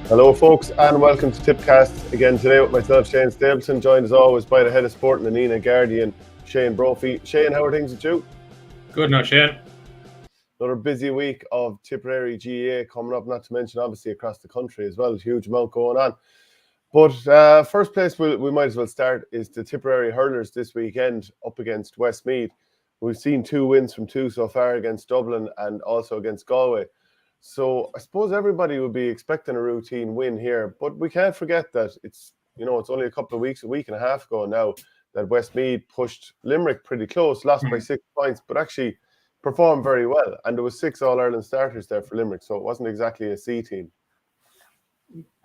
Hello folks and welcome to Tippcast again today with myself, Shane Stapleton, joined as always by the head of sport and the Nenagh Guardian, Shane Brophy. Shane, how are things with you? Good now, Shane. Another busy week of Tipperary GAA coming up, not to mention obviously across the country as well, huge amount going on. But first place we might as well start is the Tipperary hurlers this weekend up against Westmeath. We've seen 2 wins from 2 so far against Dublin and also against Galway. So I suppose everybody would be expecting a routine win here, but we can't forget that it's only a week and a half ago now that Westmeath pushed Limerick pretty close, lost by 6 points, but actually performed very well. And there was 6 All-Ireland starters there for Limerick, so it wasn't exactly a C team.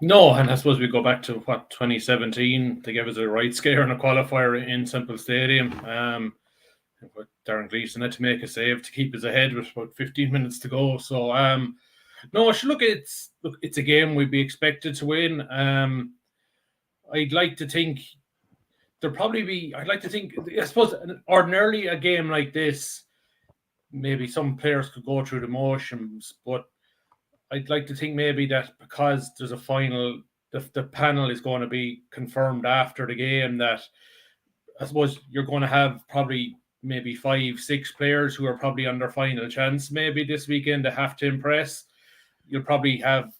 No, and I suppose we go back to 2017. They gave us a right scare in a qualifier in Semple Stadium. Darren Gleeson had to make a save to keep us ahead with about 15 minutes to go. So, no, it's a game we'd be expected to win. I'd like to think I suppose ordinarily a game like this, maybe some players could go through the motions, but I'd like to think maybe that because there's a final, the panel is going to be confirmed after the game, that I suppose you're going to have probably maybe 5-6 players who are probably on their final chance maybe this weekend to have to impress. You'll probably have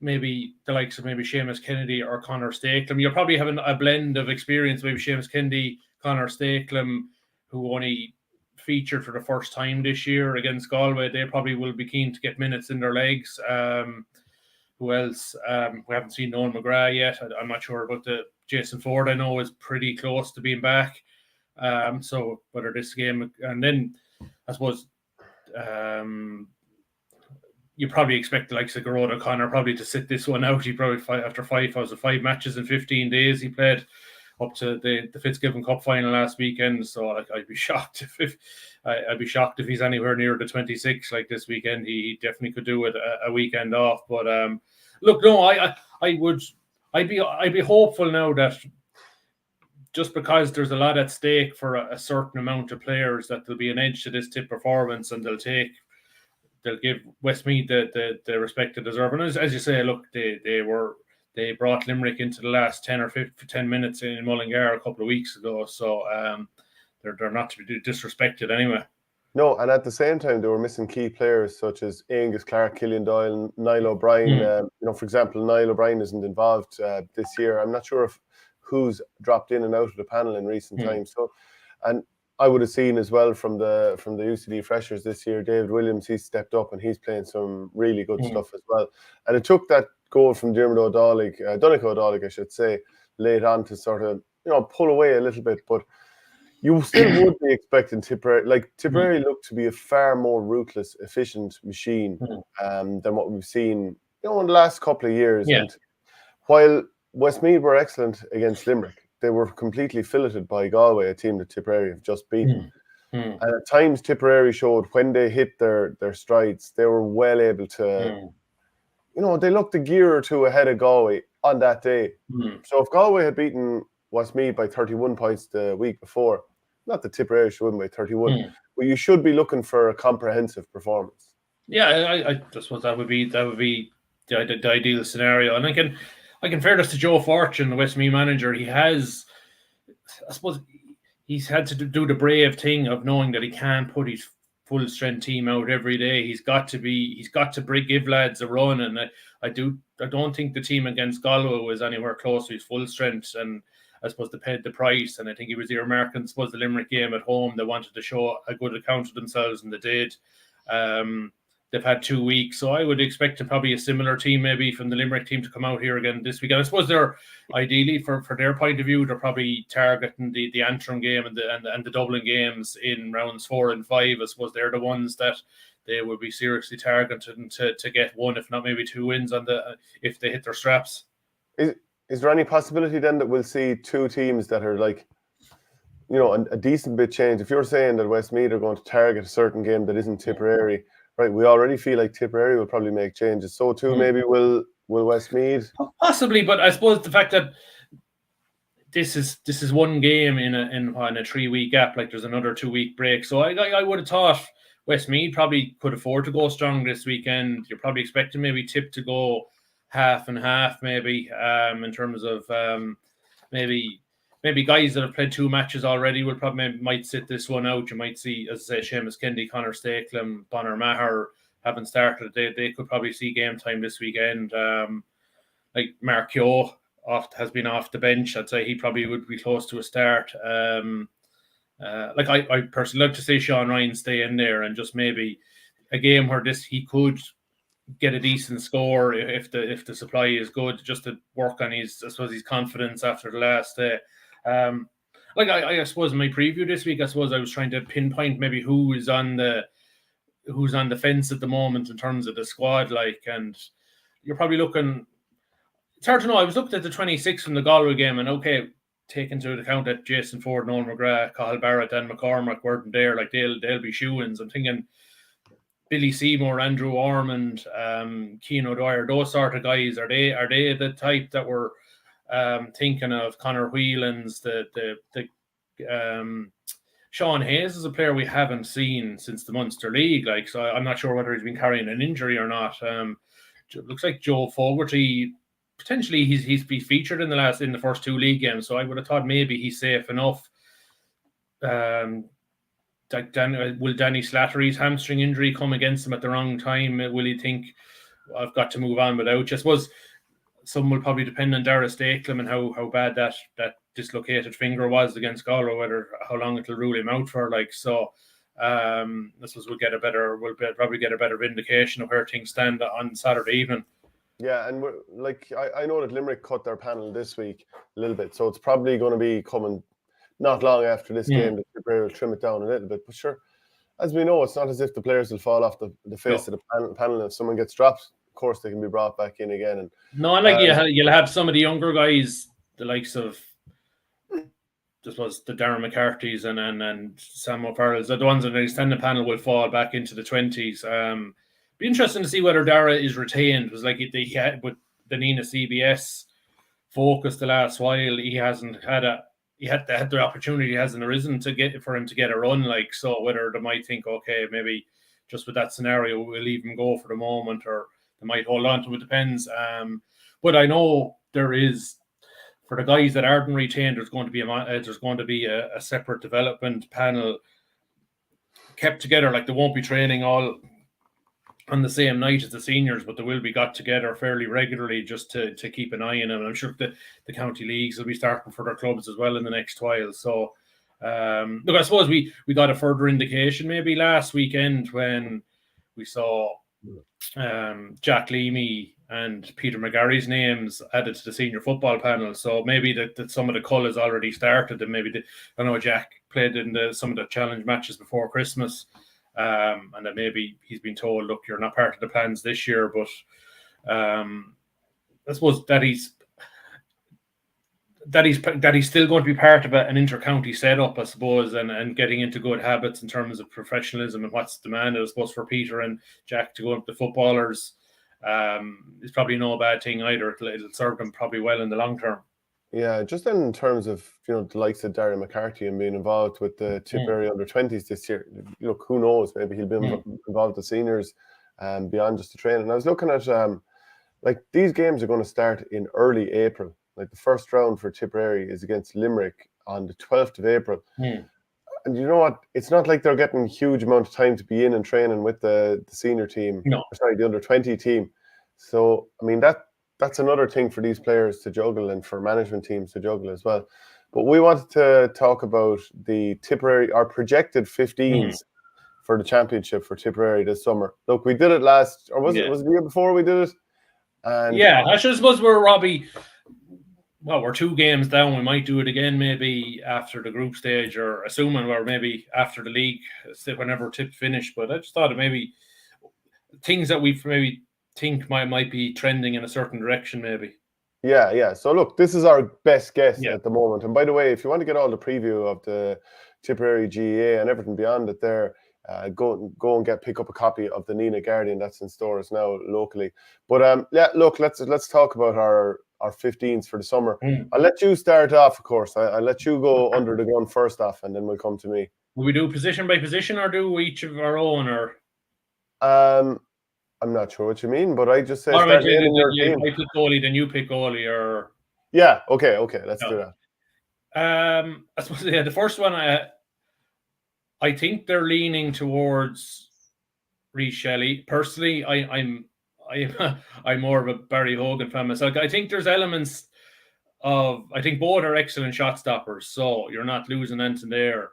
maybe the likes of maybe Seamus Kennedy or Conor Stapleton. You'll probably have a blend of experience, maybe Seamus Kennedy, Conor Stapleton, who only featured for the first time this year against Galway. They probably will be keen to get minutes in their legs. Who else? We haven't seen Noel McGrath yet. I'm not sure about the Jason Ford. I know is pretty close to being back. So whether this game, and then I suppose you probably expect the likes of Garrod O'Connor probably to sit this one out. He probably after 5 matches in 15 days he played up to the Fitzgibbon Cup final last weekend. So I'd be shocked if he's anywhere near the 26 like this weekend. He definitely could do with a weekend off. But look, no, I'd be hopeful now that just because there's a lot at stake for a certain amount of players, that there'll be an edge to this Tip performance, and they'll give Westmeath the respect they deserve. And as you say, look, they brought Limerick into the last 10 minutes in Mullingar a couple of weeks ago, so they're not to be disrespected anyway. No, and at the same time, they were missing key players such as Angus Clark, Killian Doyle, Niall O'Brien. For example, Niall O'Brien isn't involved this year. I'm not sure who's dropped in and out of the panel in recent times. So, and I would have seen as well from the UCD freshers this year, David Williams, he's stepped up and he's playing some really good stuff as well. And it took that goal from Donegal O'Donnell, I should say, late on to sort of pull away a little bit. But you still would be expecting Tipperary. Like Tipperary looked to be a far more ruthless, efficient machine than what we've seen in the last couple of years. Yeah. And while Westmeath were excellent against Limerick, they were completely filleted by Galway, a team that Tipperary have just beaten. And at times Tipperary showed when they hit their strides, they were well able to, they looked a gear or two ahead of Galway on that day. So if Galway had beaten Westmeath by 31 points the week before, not that Tipperary should win by 31, but you should be looking for a comprehensive performance. Yeah, I just suppose that would be the ideal scenario. And I can fair this to Joe Fortune, the Westmeath manager. He has, I suppose, he's had to do the brave thing of knowing that he can't put his full strength team out every day. He's got to give lads a run, and I don't think the team against Galway was anywhere close to his full strength. And I suppose they paid the price. And I think it was the Americans, I suppose the Limerick game at home, they wanted to show a good account of themselves, and they did. They've had 2 weeks, so I would expect probably a similar team maybe from the Limerick team to come out here again this weekend. I suppose they're ideally, for their point of view, they're probably targeting the Antrim game and the Dublin games in rounds 4 and 5. I suppose they're the ones that they would be seriously targeting to get one, if not maybe 2 wins if they hit their straps. Is there any possibility then that we'll see 2 teams that are like, you know, a decent bit change? If you're saying that Westmeath are going to target a certain game that isn't Tipperary, right? We already feel like Tipperary will probably make changes. So too, maybe will Westmeath? Possibly, but I suppose the fact that this is one game in a 3-week gap, like there's another 2-week break. So I would have thought Westmeath probably could afford to go strong this weekend. You're probably expecting maybe Tip to go half and half, maybe in terms of maybe guys that have played 2 matches already will probably might sit this one out. You might see, as I say, Seamus Kennedy, Conor Stakelum, Bonner Maher haven't started. They could probably see game time this weekend. Like Mark Keogh has been off the bench. I'd say he probably would be close to a start. Like I personally like to see Sean Ryan stay in there, and just maybe a game where he could get a decent score if the supply is good, just to work on his confidence after the last day. Like I suppose in my preview this week, I suppose I was trying to pinpoint maybe who's on the fence at the moment in terms of the squad, like, and you're probably looking. It's hard to know. I was looking at the 26 from the Galway game, and okay, take into account that Jason Ford, Noel McGrath, Cathal Barrett, Dan McCormack weren't there, like they'll be shoe-ins. I'm thinking Billy Seymour, Andrew Ormond, Cian O'Dwyer, those sort of guys, are they the type that were thinking of? Conor Whelans, the Sean Hayes is a player we haven't seen since the Munster League, like, so I'm not sure whether he's been carrying an injury or not. Looks like Joe Fogarty, potentially he's been featured in the first 2 league games, so I would have thought maybe he's safe enough. Will Danny Slattery's hamstring injury come against him at the wrong time? Will he think, I've got to move on without you? I suppose some will probably depend on Dara Stakelum and how bad that dislocated finger was against Galway, how long it'll rule him out for. Like, so I suppose we'll probably get a better vindication of where things stand on Saturday evening. Yeah, and I know that Limerick cut their panel this week a little bit, so it's probably going to be coming not long after this game that Tipperary will trim it down a little bit. But sure, as we know, it's not as if the players will fall off the face of the panel. If someone gets dropped, of course they can be brought back in again. And you'll have some of the younger guys, the likes of just was the Darren McCarthy's and Sam O'Farrell's, the ones in the extended panel will fall back into the 20s. Be interesting to see whether Dara is retained. It was like he had with the Nina CBS focus the last while. He hasn't had the opportunity hasn't arisen for him to get a run, like, so whether they might think, okay, maybe just with that scenario we'll leave him go for the moment, or they might hold on to it, depends. But I know there is, for the guys that aren't retained, there's going to be a separate development panel kept together. Like, they won't be training all on the same night as the seniors, but they will be got together fairly regularly just to keep an eye on them. I'm sure the county leagues will be starting for their clubs as well in the next while. So look, I suppose we got a further indication maybe last weekend when we saw Jack Leamy and Peter McGarry's names added to the senior football panel. So maybe that some of the cull has already started, and maybe I know Jack played in some of the challenge matches before Christmas. And that maybe he's been told, look, you're not part of the plans this year, but I suppose that he's still going to be part of an inter-county setup, I suppose, and getting into good habits in terms of professionalism and what's demanded, I suppose, for Peter and Jack to go up the footballers is probably no bad thing either. It'll serve them probably well in the long term. Yeah, just in terms of, the likes of Darren McCarthy and being involved with the Tipperary under-20s this year, look, who knows, maybe he'll be involved with the seniors beyond just the training. I was looking at, these games are going to start in early April. Like, the first round for Tipperary is against Limerick on the 12th of April. And you know what? It's not like they're getting a huge amount of time to be in and training with the senior team. No. Sorry, the under-20 team. So, I mean, that's another thing for these players to juggle and for management teams to juggle as well. But we wanted to talk about the Tipperary, our projected 15s for the championship for Tipperary this summer. Look, we did it last, or was it the year before we did it? And I suppose we're Robbie. Well, we're 2 games down. We might do it again maybe after the group stage, or assuming we're maybe after the league, whenever Tip finish. But I just thought it maybe things that we maybe think might be trending in a certain direction, maybe. Yeah. So look, this is our best guess at the moment. And by the way, if you want to get all the preview of the Tipperary GAA and everything beyond it there, go and pick up a copy of the Nenagh Guardian that's in stores now locally. But look, let's talk about our 15s for the summer. I'll let you start off, of course. I'll let you go under the gun first off, and then we'll come to me. Will we do position by position, or do we each of our own, or? I'm not sure what you mean, but I just say start naming your team. I pick goalie, then you pick goalie, or? Yeah, okay, let's do that. I suppose the first one, I think they're leaning towards Rhys Shelley. Personally, I'm more of a Barry Hogan fan myself. I think there's elements of, I think both are excellent shot stoppers, so you're not losing anything there.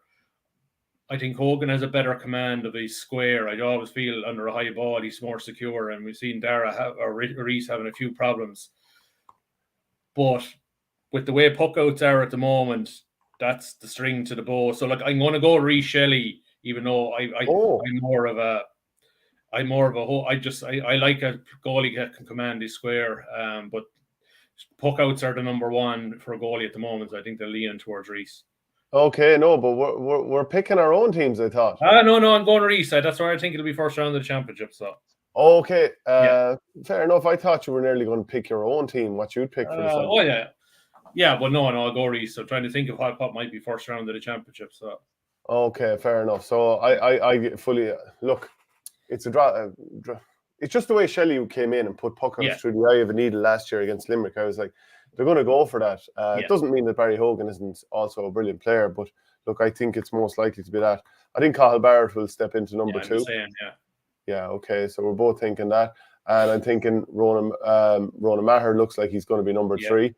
I think Hogan has a better command of his square. I always feel under a high ball he's more secure, and we've seen Rhys having a few problems. But with the way puckouts are at the moment, that's the string to the bow. So like, I'm going to go Rhys Shelley, even though I'm more of a I like a goalie that can command his square. But puckouts are the number one for a goalie at the moment. So I think they're leaning towards Rhys. Okay, no, but we're picking our own teams, I thought. No, I'm going Rhys. That's why I think it'll be first round of the championship. So. Okay, fair enough. I thought you were nearly going to pick your own team, what you'd pick for the summer. Oh yeah. Yeah, but no, I'll go Rhys. So trying to think of what might be first round of the championship. So. Okay, fair enough. So I fully look. It's a draw. It's just the way Shelley came in and put puckouts through the eye of a needle last year against Limerick. I was like, they're going to go for that. It doesn't mean that Barry Hogan isn't also a brilliant player, but look, I think it's most likely to be that. I think Cathal Barrett will step into number 2. Yeah, okay. So we're both thinking that. And I'm thinking Ronan Maher looks like he's going to be number 3.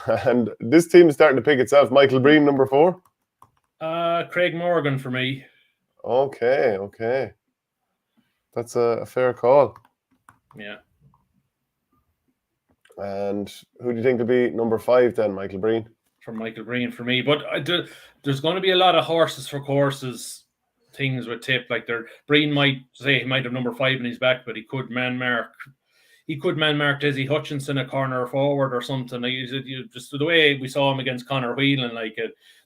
And this team is starting to pick itself. Michael Breen, number 4? Craig Morgan for me. Okay. That's a fair call. Yeah. And who do you think will be number 5 then, Michael Breen? For Michael Breen for me. But there's going to be a lot of horses for courses things with Tip. Like Breen might say he might have number 5 in his back, but he could man mark Desi Hutchinson a corner forward or something. Like, just the way we saw him against Conor Whelan, like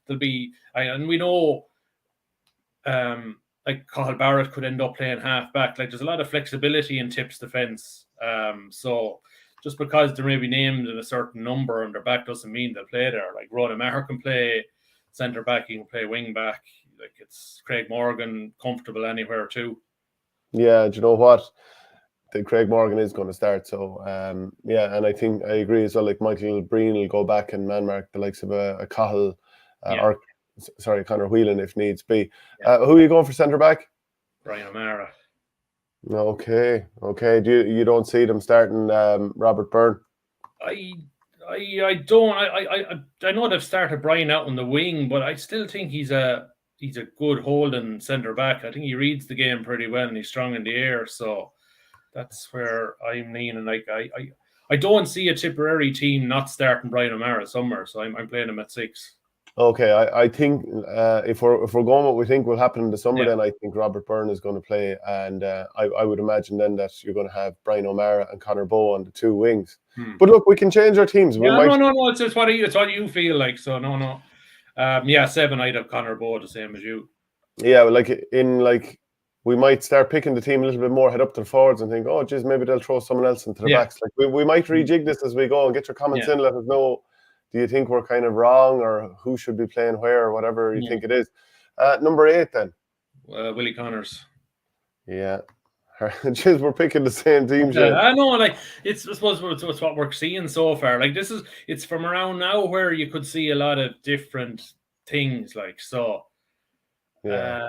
there'll be, and we know like Cathal Barrett could end up playing half back. Like there's a lot of flexibility in Tip's defence. So just because they're maybe named in a certain number on their back doesn't mean they'll play there. Like Ronan Maher can play centre back, he can play wing back. Like it's Craig Morgan comfortable anywhere too. Yeah, do you know what? I think Craig Morgan is going to start. So and I think I agree as well. Like Michael Breen will go back and man mark the likes of a Cathal or Conor Whelan if needs be. Who are you going for centre back? Brian O'Mara. Okay. You don't see them starting Robert Byrne? I don't. I know they've started Brian out on the wing, but I still think he's a good holding centre back. I think he reads the game pretty well and he's strong in the air. So that's where I'm leaning. Like I don't see a Tipperary team not starting Brian O'Mara somewhere. So I'm playing him at 6. Okay, I think if we're going what we think will happen in the summer, then I think Robert Byrne is going to play, and I would imagine then that you're going to have Brian O'Mara and Conor Bowe on the 2 wings. But look, we can change our teams. No. It's what you feel like. So no. 7. I'd have Conor Bowe the same as you. Yeah, we might start picking the team a little bit more, head up to the forwards, and think, oh, geez, maybe they'll throw someone else into the backs. Like we might rejig this as we go and get your comments in. Let us know. Do you think we're kind of wrong, or who should be playing where, or whatever you think it is? Number 8 then. Willie Connors. Yeah. Jeez, we're picking the same team. I know, like I suppose it's what we're seeing so far. Like it's from around now where you could see a lot of different things. Like so. Yeah.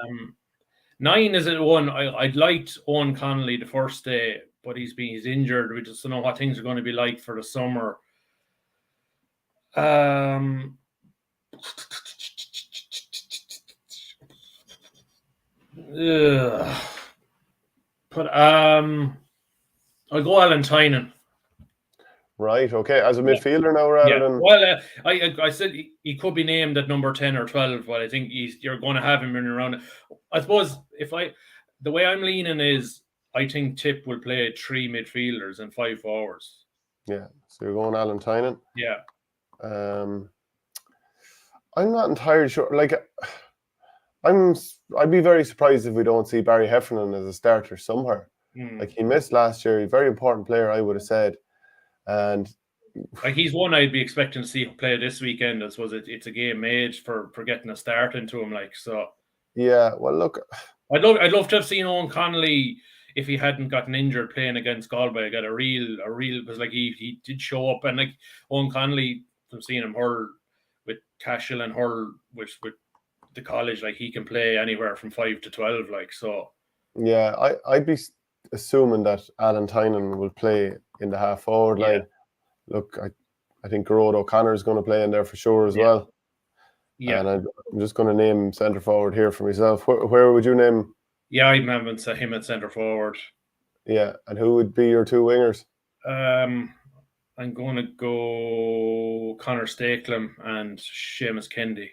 9 is at 1. I'd liked Owen Connolly the first day, but he's injured. We just don't know what things are going to be like for the summer. But I'll go Alan Tynan. Right, okay. As a midfielder now rather than... Well, I said he could be named at number 10 or 12, but I think you're going to have him in around. I suppose the way I'm leaning is I think Tip will play 3 midfielders and 5 forwards. Yeah, so you're going Alan Tynan. Yeah. I'm not entirely sure. Like, I'd be very surprised if we don't see Barry Heffernan as a starter somewhere. Like, he missed last year. He's a very important player, I would have said. And like, he's one I'd be expecting to see play this weekend. I suppose it's a game made for getting a start into him. Like, so. Yeah, well, look, I'd love to have seen Owen Connolly if he hadn't gotten injured playing against Galway. Got a real because like he did show up, and like Owen Connolly, from seeing him hurl with Cashel and hurl with the college, like he can play anywhere from 5 to 12. Like, so. Yeah, I'd be assuming that Alan Tynan will play in the half forward line. Look, I think Gerard O'Connor is going to play in there for sure as well. Yeah, and I'm just going to name centre forward here for myself. Where would you name? Yeah, I'm having him at centre forward. Yeah, and who would be your 2 wingers? I'm going to go Conor Stapleton and Seamus Kennedy.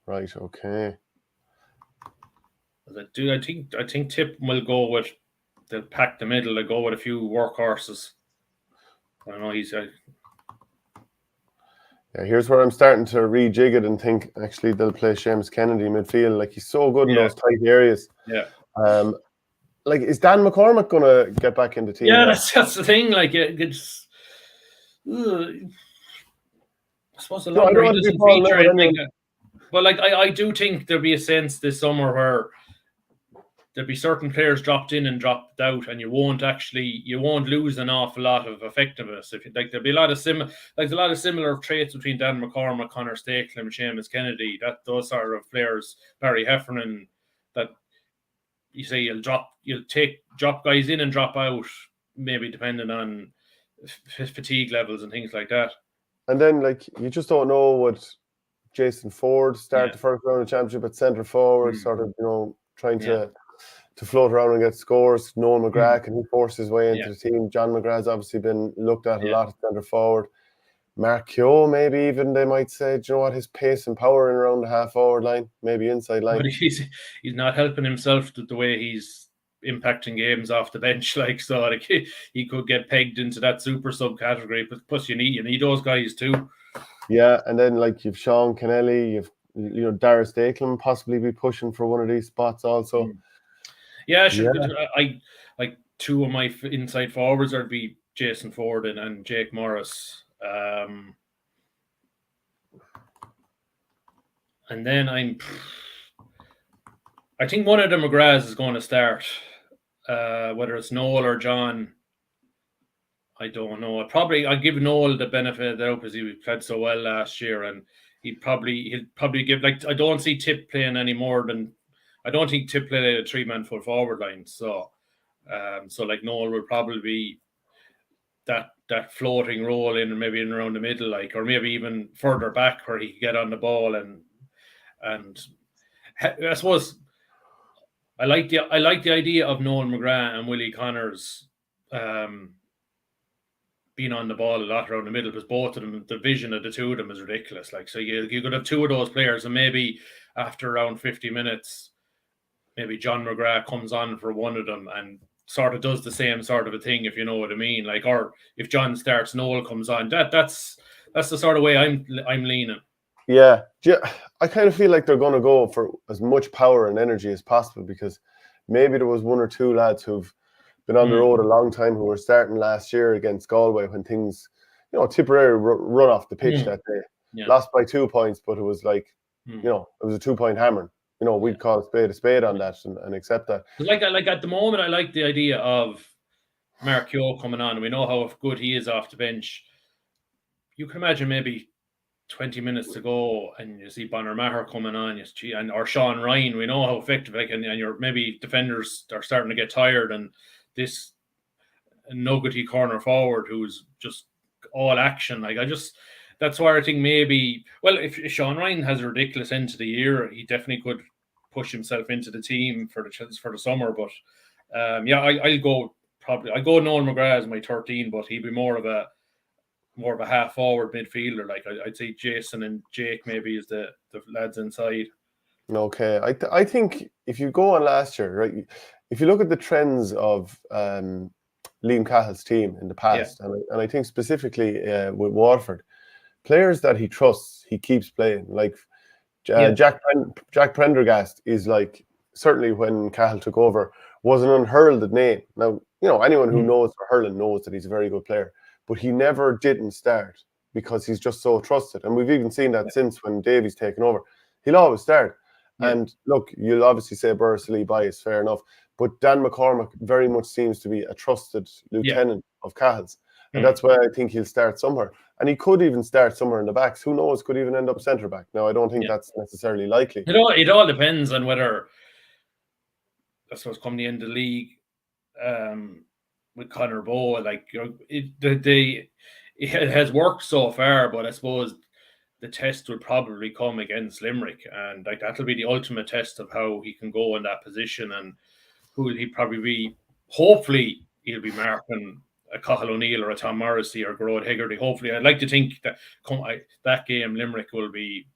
Right. Okay. I think Tip will go with. They'll pack the middle. They'll go with a few workhorses. I don't know. Yeah, here's where I'm starting to rejig it and think actually they'll play Seamus Kennedy midfield. Like, he's so good in those tight areas. Yeah. Like, is Dan McCormack going to get back in the team? Yeah, that's the thing. Like, it's. I suppose a lot of it doesn't feature anything. But like, I do think there'll be a sense this summer where there'll be certain players dropped in and dropped out, and you won't lose an awful lot of effectiveness. There'll be a lot of similar traits between Dan McCormack, Conor Stapleton, and Seamus Kennedy. Those sort of players, Barry Heffernan, that you say you'll drop guys in and drop out, maybe depending on fatigue levels and things like that. And then, like, you just don't know what Jason Ford start the first round of championship at centre forward, sort of, trying to float around and get scores. Noel McGrath, can he force his way into the team? John McGrath's obviously been looked at a lot at centre forward. Mark Keogh, maybe even they might say, do you know what, his pace and power in around the half forward line, maybe inside line. But he's not helping himself the way he's impacting games off the bench, like, so like he could get pegged into that super sub category. But plus you need those guys too. Yeah, and then like you've Sean Kennelly, Dara Stakelin possibly be pushing for one of these spots also. Yeah, I like 2 of my inside forwards would be Jason Ford and Jake Morris. And then I think one of the McGraths is going to start. Whether it's Noel or John, I don't know. I'll give Noel the benefit of the doubt because he played so well last year, and he'll probably give, like, I don't see Tip playing any more than. I don't think Tip played a 3-man full forward line, so like Noel will probably be that floating role in maybe in around the middle, like, or maybe even further back where he can get on the ball and I suppose I like the idea of Noel McGrath and Willie Connors being on the ball a lot around the middle, because both of them, the vision of the 2 of them is ridiculous. Like, so you could have 2 of those players, and maybe after around 50 minutes. Maybe John McGrath comes on for one of them and sort of does the same sort of a thing, if you know what I mean. Like, or if John starts, Noel comes on. That's the sort of way I'm leaning. Yeah, I kind of feel like they're going to go for as much power and energy as possible, because maybe there was 1 or 2 lads who've been on the road a long time who were starting last year against Galway when things, Tipperary run off the pitch that day. Yeah. Lost by 2 points, but it was like, it was a 2-point hammering. We'd call a spade on that and accept that. Like at the moment, I like the idea of Mark Keogh coming on. We know how good he is off the bench. You can imagine maybe 20 minutes to go, and you see Bonner Maher coming on, or Sean Ryan. We know how effective, like, and your maybe defenders are starting to get tired, and this nuggety corner forward who's just all action. Like, that's why I think maybe, well, if Sean Ryan has a ridiculous end to the year, he definitely could push himself into the team for the summer. But I'll go Noel McGrath as my 13, but he'd be more of a half forward midfielder. Like I'd say Jason and Jake maybe is the lads inside. Okay, I think if you go on last year, right, if you look at the trends of Liam Cahill's team in the past, and I think specifically with Waterford, players that he trusts, he keeps playing. Like Jack Prendergast is like, certainly when Cahill took over, was an unheralded name. Now, anyone who knows for hurling knows that he's a very good player, but he never didn't start because he's just so trusted. And we've even seen that since when Davy's taken over. He'll always start. Yeah. And look, you'll obviously say Bursley bias, fair enough, but Dan McCormack very much seems to be a trusted lieutenant of Cahill's. And that's why I think he'll start somewhere. And he could even start somewhere in the backs. Who knows? Could even end up centre back. Now, I don't think that's necessarily likely. It all depends on whether, I suppose, come the end of the league with Conor Bowe, like it has worked so far, but I suppose the test would probably come against Limerick, and like that'll be the ultimate test of how he can go in that position, and who will he probably be. Hopefully, he'll be marking a Cathal O'Neill or a Tom Morrissey or Gerard Hegarty. Hopefully, I'd like to think that that game Limerick will be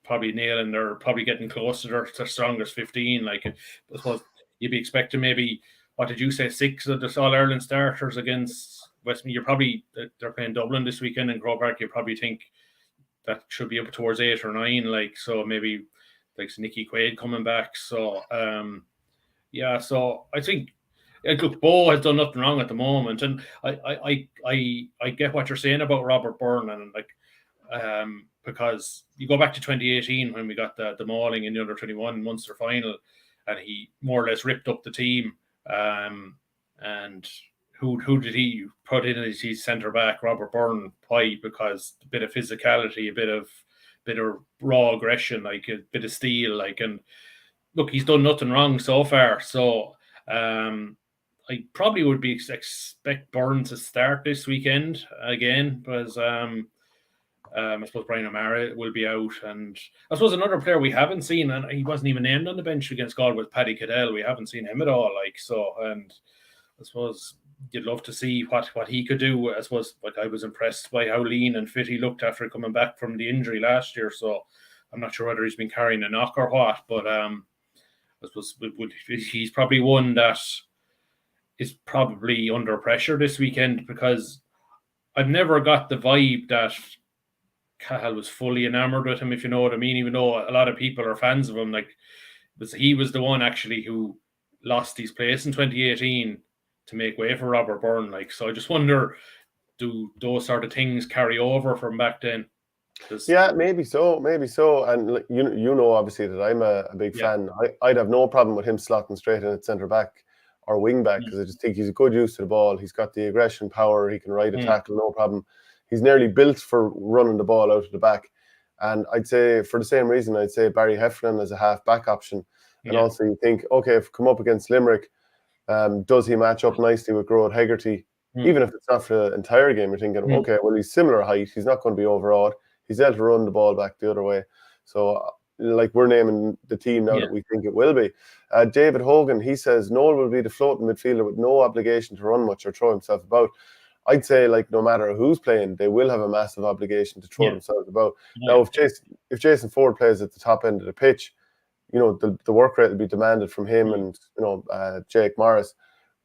probably nailing, or probably getting close to their strongest 15. Like, I suppose you'd be expecting maybe, what did you say, 6 of the All-Ireland starters against Westmeath. You're probably, they're playing Dublin this weekend in Croke Park. You probably think that should be up towards 8 or 9. Like, so maybe like Nicky Quaid coming back. So so I think, look, Bowe has done nothing wrong at the moment, and I get what you're saying about Robert Byrne, and like because you go back to 2018 when we got the mauling in the under-21 Munster final, and he more or less ripped up the team. And who did he put in as his centre back? Robert Byrne. Why? Because a bit of physicality, a bit of raw aggression, like a bit of steel, like, and look, he's done nothing wrong so far. So I probably would expect Byrne to start this weekend again, because I suppose Brian O'Mara will be out, and I suppose another player we haven't seen, and he wasn't even named on the bench against Galway, was Paddy Cadell. We haven't seen him at all, like, so, and I suppose you'd love to see what he could do. I suppose, like, I was impressed by how lean and fit he looked after coming back from the injury last year, so I'm not sure whether he's been carrying a knock or what, but I suppose he's probably one that is probably under pressure this weekend, because I've never got the vibe that Cahill was fully enamored with him, if you know what I mean, even though a lot of people are fans of him. Like, he was the one actually who lost his place in 2018 to make way for Robert Byrne. Like, so I just wonder, do those sort of things carry over from back then? Yeah, maybe so. And you know, obviously, that I'm a big fan. I'd have no problem with him slotting straight in at centre back or wing back, because I just think he's a good use to the ball. He's got the aggression, power. He can ride a tackle, no problem. He's nearly built for running the ball out of the back. And I'd say, for the same reason, I'd say Barry Heffernan as a half-back option. And also you think, okay, if come up against Limerick, does he match up nicely with Gerard Hegarty? Even if it's not for the entire game, you're thinking, okay, well, he's similar height. He's not going to be overawed. He's able to run the ball back the other way. So, like, we're naming the team now that we think it will be. David Hogan, he says, Noel will be the floating midfielder with no obligation to run much or throw himself about. I'd say, like, no matter who's playing, they will have a massive obligation to throw themselves about. Now, if Jason Ford plays at the top end of the pitch, you know, the work rate will be demanded from him and, you know, Jake Morris,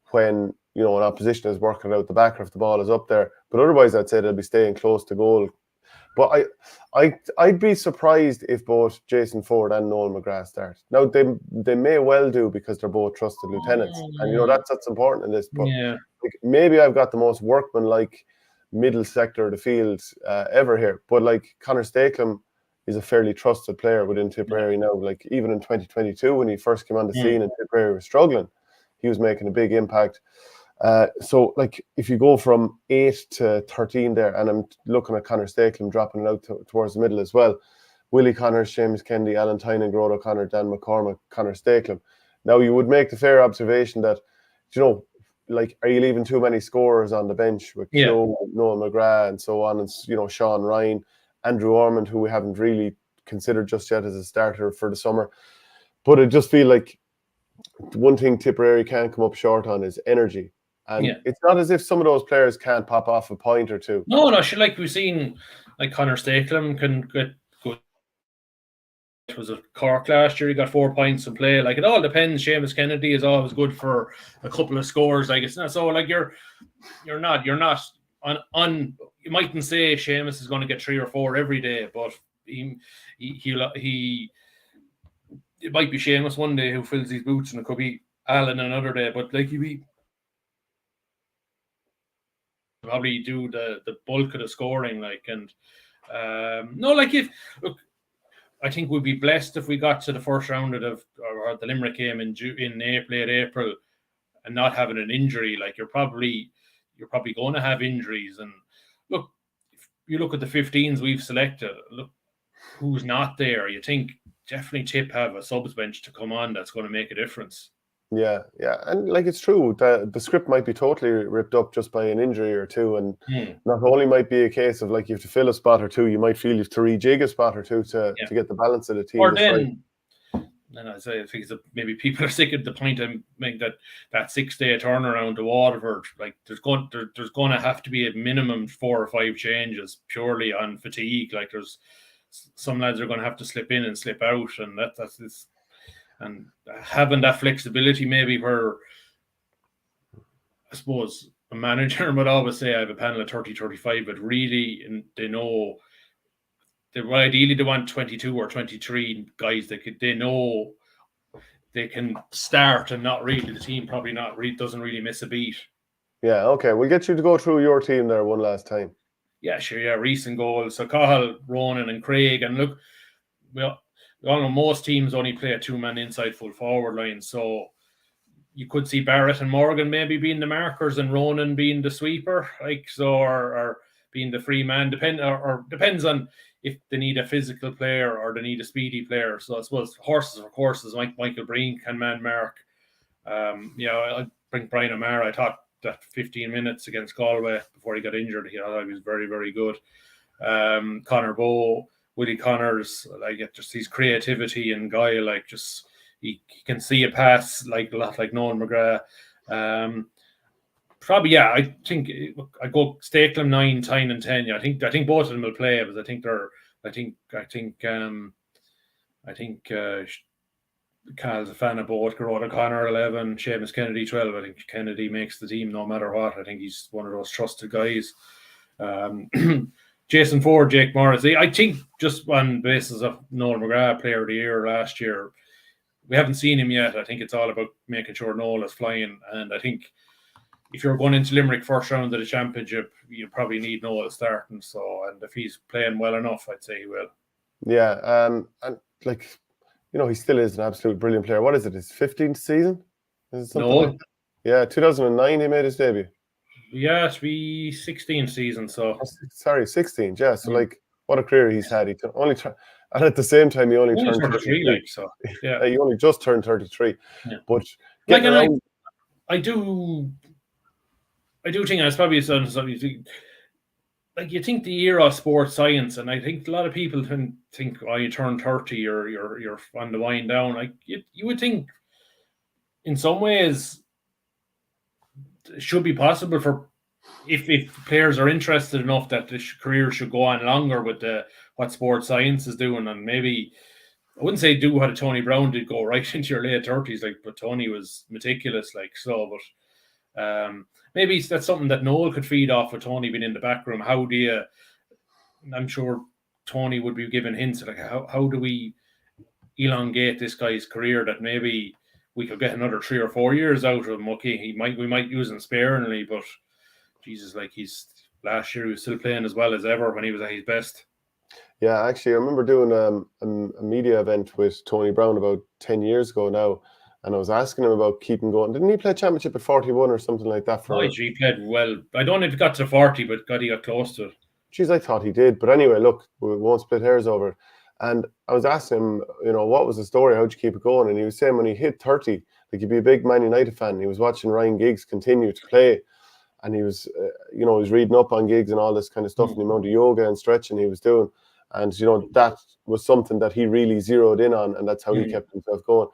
when, you know, an opposition is working out the back, or if the ball is up there. But otherwise, I'd say they'll be staying close to goal. But I'd be surprised if both Jason Ford and Noel McGrath start. Now, they may well do, because they're both trusted lieutenants. And, you know, that's important in this. But like, maybe I've got the most workman-like middle sector of the field ever here. But, like, Conor Stapleton is a fairly trusted player within Tipperary now. Like, even in 2022, when he first came on the scene and Tipperary was struggling, he was making a big impact. So, like, if you go from 8 to 13 there, and I'm looking at Conor Stapleton dropping it out towards the middle as well. Willie Connors, Seamus Kennedy, Alan Tynan, Gerard O'Connor, Dan McCormack, Conor Stapleton. Now, you would make the fair observation that, you know, like, are you leaving too many scorers on the bench with Keogh, Noel McGrath, and so on, and Sean Ryan, Andrew Ormond, who we haven't really considered just yet as a starter for the summer. But I just feel like the one thing Tipperary can't come up short on is energy. And it's not as if some of those players can't pop off a point or two. No, like we've seen, like Conor Stapleton can get good. It was a Cork last year. He got 4 points in play. Like, it all depends. Seamus Kennedy is always good for a couple of scores. Like, it's not so, like, you're not on. You mightn't say Seamus is going to get 3 or 4 every day, but he it might be Seamus one day who fills his boots, and it could be Alan another day. But like, he probably do the bulk of the scoring. Like, and no, like, I think we'd be blessed if we got to the first round of the Limerick game in late April and not having an injury. Like, you're probably going to have injuries. And look, if you look at the 15s we've selected, look who's not there. You think definitely Tip have a subs bench to come on that's going to make a difference. Yeah, and like, it's true, the script might be totally ripped up just by an injury or two, and not only might be a case of, like, you have to fill a spot or two, you might feel you have to rejig a spot or two to get the balance of the team. Or then, and I think maybe people are sick at the point I make that 6-day turnaround to Waterford. Like, there's going to have to be a minimum 4 or 5 changes purely on fatigue. Like, there's some lads are going to have to slip in and slip out, and that's this. And having that flexibility, maybe, where I suppose a manager would always say, I have a panel of 30-35, but really, and they know ideally they want 22 or 23 guys that they know they can start, and not really, the team probably doesn't really miss a beat. Yeah, okay. We'll get you to go through your team there one last time. Yeah, sure. Yeah, recent goals. So Cahill, Ronan, and Craig. And look, we all know most teams only play a 2-man inside full forward line. So you could see Barrett and Morgan maybe being the markers and Ronan being the sweeper, like, so, or being the free man. Depends on if they need a physical player or they need a speedy player. So I suppose horses for courses. Michael Breen can man mark. I bring Brian O'Mara. I thought that 15 minutes against Galway before he got injured, he was very, very good. Conor Bowe, Willie Connors, like, just his creativity and guile, like, just he can see a pass like a lot like Noel McGrath. Probably, I think I go Stakelum 9, Tyne and 10. Yeah, I think both of them will play, because I think Cal's a fan of both. Garrod O'Connor 11, Seamus Kennedy 12. I think Kennedy makes the team no matter what. I think he's one of those trusted guys. Jason Ford, Jake Morris. I think just on basis of Noel McGrath Player of the Year last year, we haven't seen him yet. I think it's all about making sure Noel is flying. And I think if you're going into Limerick first round of the championship, you probably need Noel starting. So, and if he's playing well enough, I'd say he will. Yeah, and like, he still is an absolute brilliant player. What is it? His 15th season? Is it something like that? Yeah, 2009 he made his debut. Yeah, it's the 16th season. So sorry, 16th. Yeah, so like, what a career he's had. He only and at the same time, he only turned 33. Like, so yeah, he only just turned 33. Yeah. But like, and I do think it's probably something. Like, you think the era of sports science, and I think a lot of people think, you turn 30 or you're on the wind down. Like, you would think in some ways it should be possible for if players are interested enough that the career should go on longer with what sports science is doing. And maybe I wouldn't say do what Tony Brown did, go right into your late 30s, like, but Tony was meticulous, like, so. But maybe that's something that Noel could feed off with Tony being in the back room. How do you? I'm sure Tony would be giving hints, like, how do we elongate this guy's career that maybe we could get another 3 or 4 years out of him. Okay, we might use him sparingly, but Jesus, like, last year he was still playing as well as ever when he was at his best. Yeah, actually, I remember doing a media event with Tony Brown about 10 years ago now, and I was asking him about keeping going. Didn't he play championship at 41 or something like that? He played well. I don't know if he got to 40, but he got close to it. Jeez, I thought he did. But anyway, look, we won't split hairs over it. And I was asking him, what was the story? How'd you keep it going? And he was saying when he hit 30, like he'd be a big Man United fan. He was watching Ryan Giggs continue to play, and he was, he was reading up on Giggs and all this kind of stuff, and the amount of yoga and stretching he was doing. And, that was something that he really zeroed in on, and that's how he kept himself going.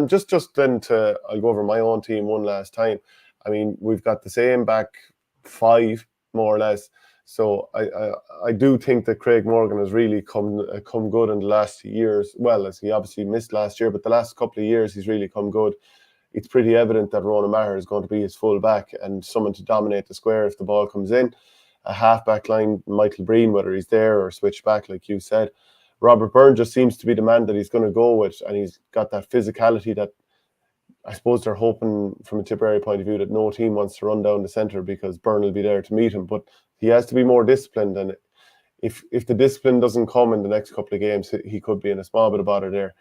Just then I'll go over my own team one last time. I mean, we've got the same back five, more or less. So I do think that Craig Morgan has really come good in the last years. Well, as he obviously missed last year, but the last couple of years he's really come good. It's pretty evident that Ronan Maher is going to be his full back and someone to dominate the square if the ball comes in. A half-back line, Michael Breen, whether he's there or switch back, like you said. Robert Byrne just seems to be the man that he's going to go with, and he's got that physicality that I suppose they're hoping from a Tipperary point of view that no team wants to run down the centre because Byrne will be there to meet him. But he has to be more disciplined, and if the discipline doesn't come in the next couple of games, he could be in a small bit of bother there.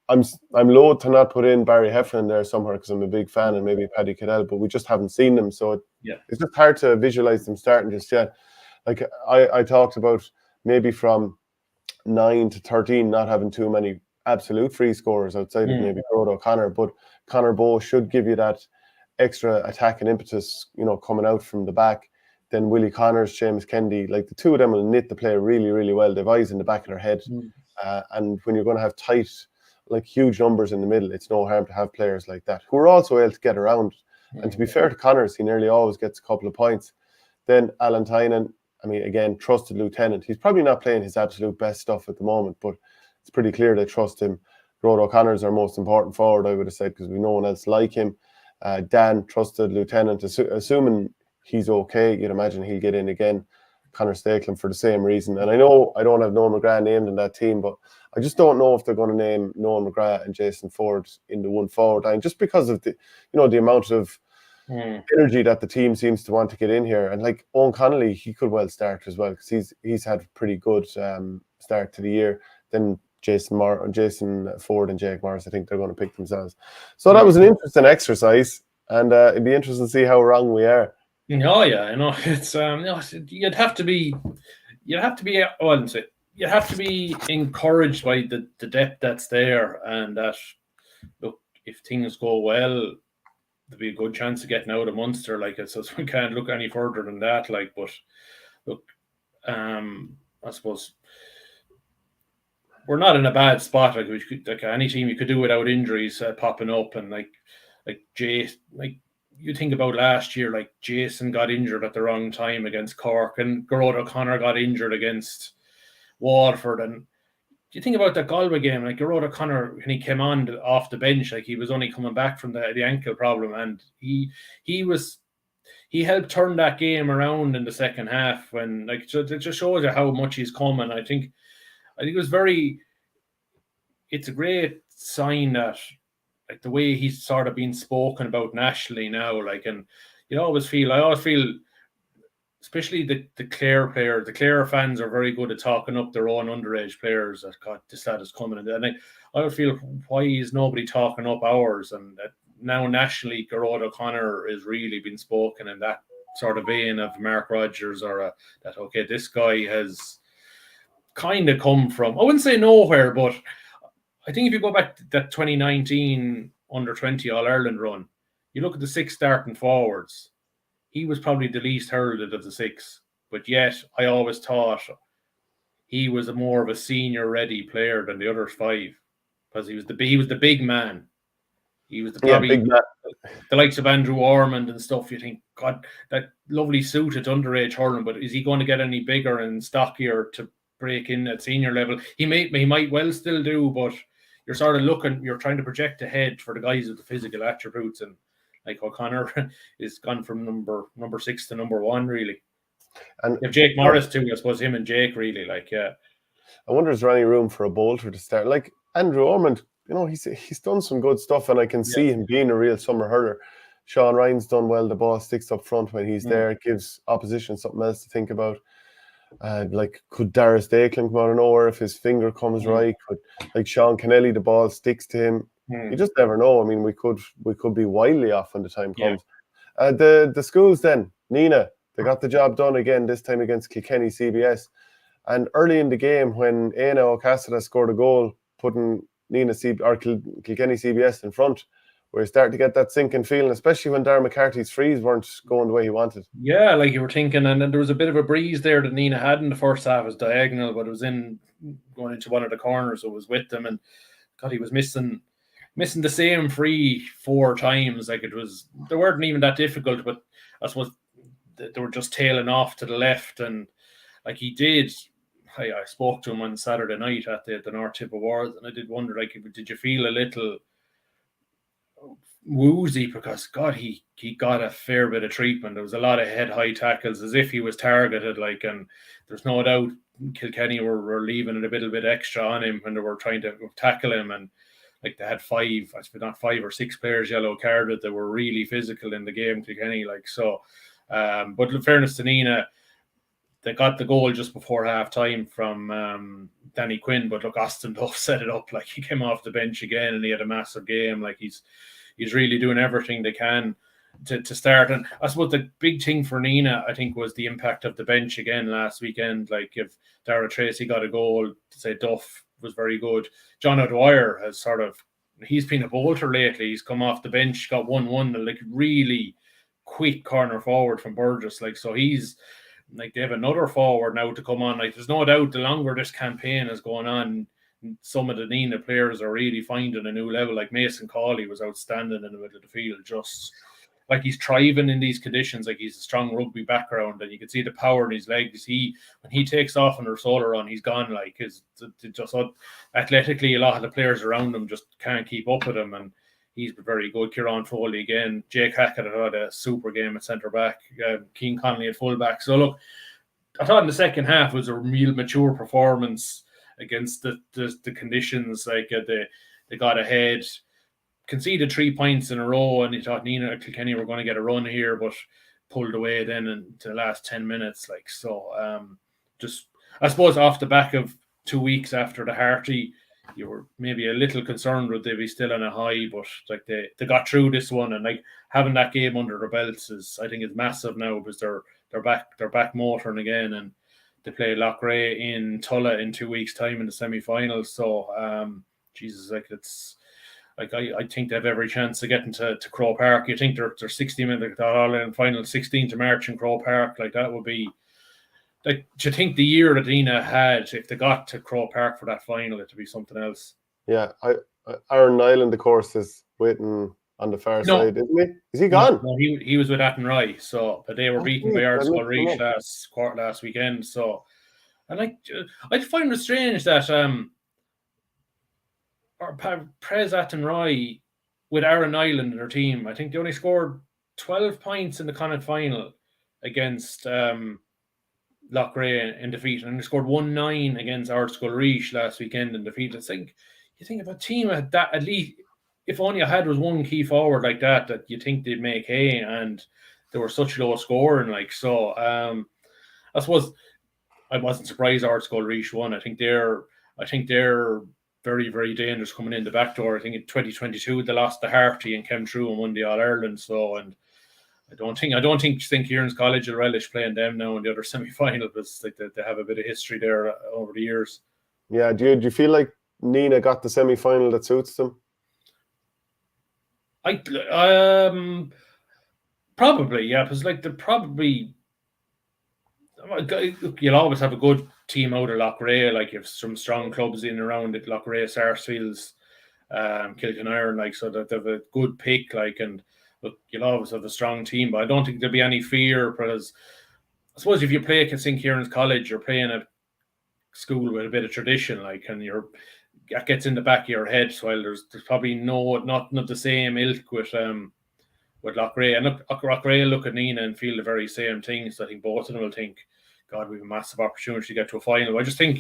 I'm loath to not put in Barry Heflin there somewhere because I'm a big fan, and maybe Paddy Cadell, but we just haven't seen them, so it's just hard to visualise them starting just yet. Like I talked about maybe from 9 to 13 not having too many absolute free scorers outside of maybe Gerard O'Connor, but Conor Bowe should give you that extra attacking impetus, coming out from the back. Then Willie Connors, Seamus Kennedy, like the two of them will knit the play really, really well. They've eyes in the back of their head. And when you're going to have tight, like huge numbers in the middle, it's no harm to have players like that who are also able to get around. And to be fair to Connors, he nearly always gets a couple of points. Then Alan Tynan, I mean, again, trusted lieutenant. He's probably not playing his absolute best stuff at the moment, but it's pretty clear they trust him. Rod O'Connor's our most important forward, I would have said, because we no one else like him. Dan, trusted lieutenant, assuming he's okay, you'd imagine he'll get in again. Conor Stapleton for the same reason. And I know I don't have Noel McGrath named in that team, but I just don't know if they're going to name Noel McGrath and Jason Ford in the one forward line, just because of the amount of energy that the team seems to want to get in here. And like Owen Connolly, he could well start as well, because he's had a pretty good start to the year. Then Jason Ford and Jake Morris, I think they're going to pick themselves. So that was an interesting exercise, and it'd be interesting to see how wrong we are. Oh yeah, I know. It's you'd have to be encouraged by the depth that's there, and that look, if things go well, there'll be a good chance of getting out of Munster. Like so we can't look any further than that. Like, but look, I suppose we're not in a bad spot. Like any team, you could do without injuries popping up, and like Jay, like you think about last year, like Jason got injured at the wrong time against Cork, and Gerard O'Connor got injured against Waterford, and you think about that Galway game, like Gerard O'Connor, when he came on off the bench, like he was only coming back from the ankle problem, and he helped turn that game around in the second half. When like it just shows you how much he's come, and I think it's a great sign that like the way he's sort of been spoken about nationally now, like, and I always feel, especially the Clare player, the Clare fans are very good at talking up their own underage players that got the status coming, and I would feel, why is nobody talking up ours? And that now nationally, Gerard O'Connor is really been spoken in that sort of vein of Mark Rogers, or that okay, this guy has kind of come from, I wouldn't say nowhere, but I think if you go back to that 2019 under-20 All-Ireland run, you look at the 6 starting forwards, he was probably the least heralded of the 6. But yet, I always thought he was more of a senior-ready player than the other 5, because he was the big man. He was big man. The likes of Andrew Ormond and stuff. You think, God, that lovely suit at underage hurling, but is he going to get any bigger and stockier to break in at senior level? He might well still do, but you're sort of looking, you're trying to project ahead for the guys with the physical attributes, and like O'Connor is gone from number 6 to number 1, really. And if Jake Morris too, I suppose him and Jake really, like, yeah. I wonder is there any room for a bolter to start? Like Andrew Ormond, he's done some good stuff, and I can see him being a real summer hurler. Sean Ryan's done well. The ball sticks up front when he's there. It gives opposition something else to think about. Like, could Darius Dakin come out of nowhere if his finger comes right? Could, like, Sean Kennelly, the ball sticks to him. You just never know. I mean, we could be wildly off when the time comes. The schools then, Nenagh, they got the job done again, this time against Kilkenny CBS. And early in the game, when Éanna O'Cassidy scored a goal, putting Kilkenny CBS in front, we're starting to get that sinking feeling, especially when Darren McCarthy's frees weren't going the way he wanted. Yeah, like you were thinking, and then there was a bit of a breeze there that Nenagh had in the first half. It was diagonal, but it was going into one of the corners, so it was with them, and God, he was missing the same free 4 times. Like they weren't even that difficult, but I suppose they were just tailing off to the left, and like he did. I spoke to him on Saturday night at the North Tip Awards, and I did wonder, like, did you feel a little woozy, because God, he got a fair bit of treatment. There was a lot of head-high tackles as if he was targeted, like, and there's no doubt Kilkenny were leaving it a little bit extra on him when they were trying to tackle him, and like they had 5 or 6 players yellow carded that were really physical in the game, Kilkenny, like, so. But in fairness to Nenagh, they got the goal just before half time from Danny Quinn, but look, Austin Duff set it up. Like, he came off the bench again and he had a massive game. Like, he's really doing everything they can to start. And I suppose the big thing for Nenagh, I think, was the impact of the bench again last weekend. Like, if Dara Tracy got a goal, say Duff was very good. John O'Dwyer has he's been a bolter lately. He's come off the bench, got 1-1, like really quick corner forward from Burgess. Like, so he's, like, they have another forward now to come on. Like, there's no doubt the longer this campaign is going on, some of the Nenagh players are really finding a new level. Like, Mason Cawley was outstanding in the middle of the field, just like he's thriving in these conditions. Like, he's a strong rugby background, and you can see the power in his legs. When he takes off on a solo run, he's gone. Like, just athletically, a lot of the players around him just can't keep up with him, and he's been very good. Kieran Foley again. Jake Hackett had a super game at centre back. Keane Connolly at full back. So look, I thought in the second half was a real mature performance against the conditions. Like, they got ahead, conceded 3 points in a row, and you thought Nenagh Kilkenny were going to get a run here, but pulled away then into the last 10 minutes. Like, so, just, I suppose, off the back of 2 weeks after the Harty, you were maybe a little concerned would they be still on a high, but like they got through this one, and like having that game under their belts I think is massive now, because they're back motoring again, and they play Loughrea in Tulla in 2 weeks' time in the semi-finals. So Jesus, like, it's like I think they have every chance of getting to Croke Park. You think they're 60 minutes, that all-in final 16th of March in Croke Park, like that would be. Like, do you think the year that Nenagh had, if they got to Croke Park for that final, it would be something else? Yeah, Aaron Nyland, of course, is waiting on the far side, isn't he? Is he gone? No, he was with Athenry, so but they were beaten by Ardscoil Reach last weekend. So, and like, I find it strange that Prez Athenry with Aaron Nyland in their team, I think they only scored 12 points in the Connacht final against Loughrea in defeat, and they scored 1-9 against Ardscoil Reach last weekend in defeat. It's like, you think of a team that at least, if only I had was one key forward like that you think they'd make hay, and they were such low scoring. Like, so, I suppose I wasn't surprised Ardscoil Reach won. I think they're very, very dangerous coming in the back door. I think in 2022 they lost the Harty and came through and won the All Ireland. So, and I don't think St. Kieran's College will relish playing them now in the other semi-final, because like they have a bit of history there over the years. Yeah, do you feel like Nenagh got the semi-final that suits them? Probably, yeah, because like they're probably, you'll always have a good team out of Loughrea. Like, you have some strong clubs in and around it, Loughrea, Sarsfields, Kilkenny Iron, like, so that they have a good pick, like, and look, you'll always have a strong team, but I don't think there'll be any fear, because I suppose if you play at St. Kieran's College, you're playing a school with a bit of tradition, like, and that gets in the back of your head. So, while there's probably not the same ilk with Loughrea, and Loughrea look at Nenagh and feel the very same things. So I think both of them will think, God, we have a massive opportunity to get to a final. I just think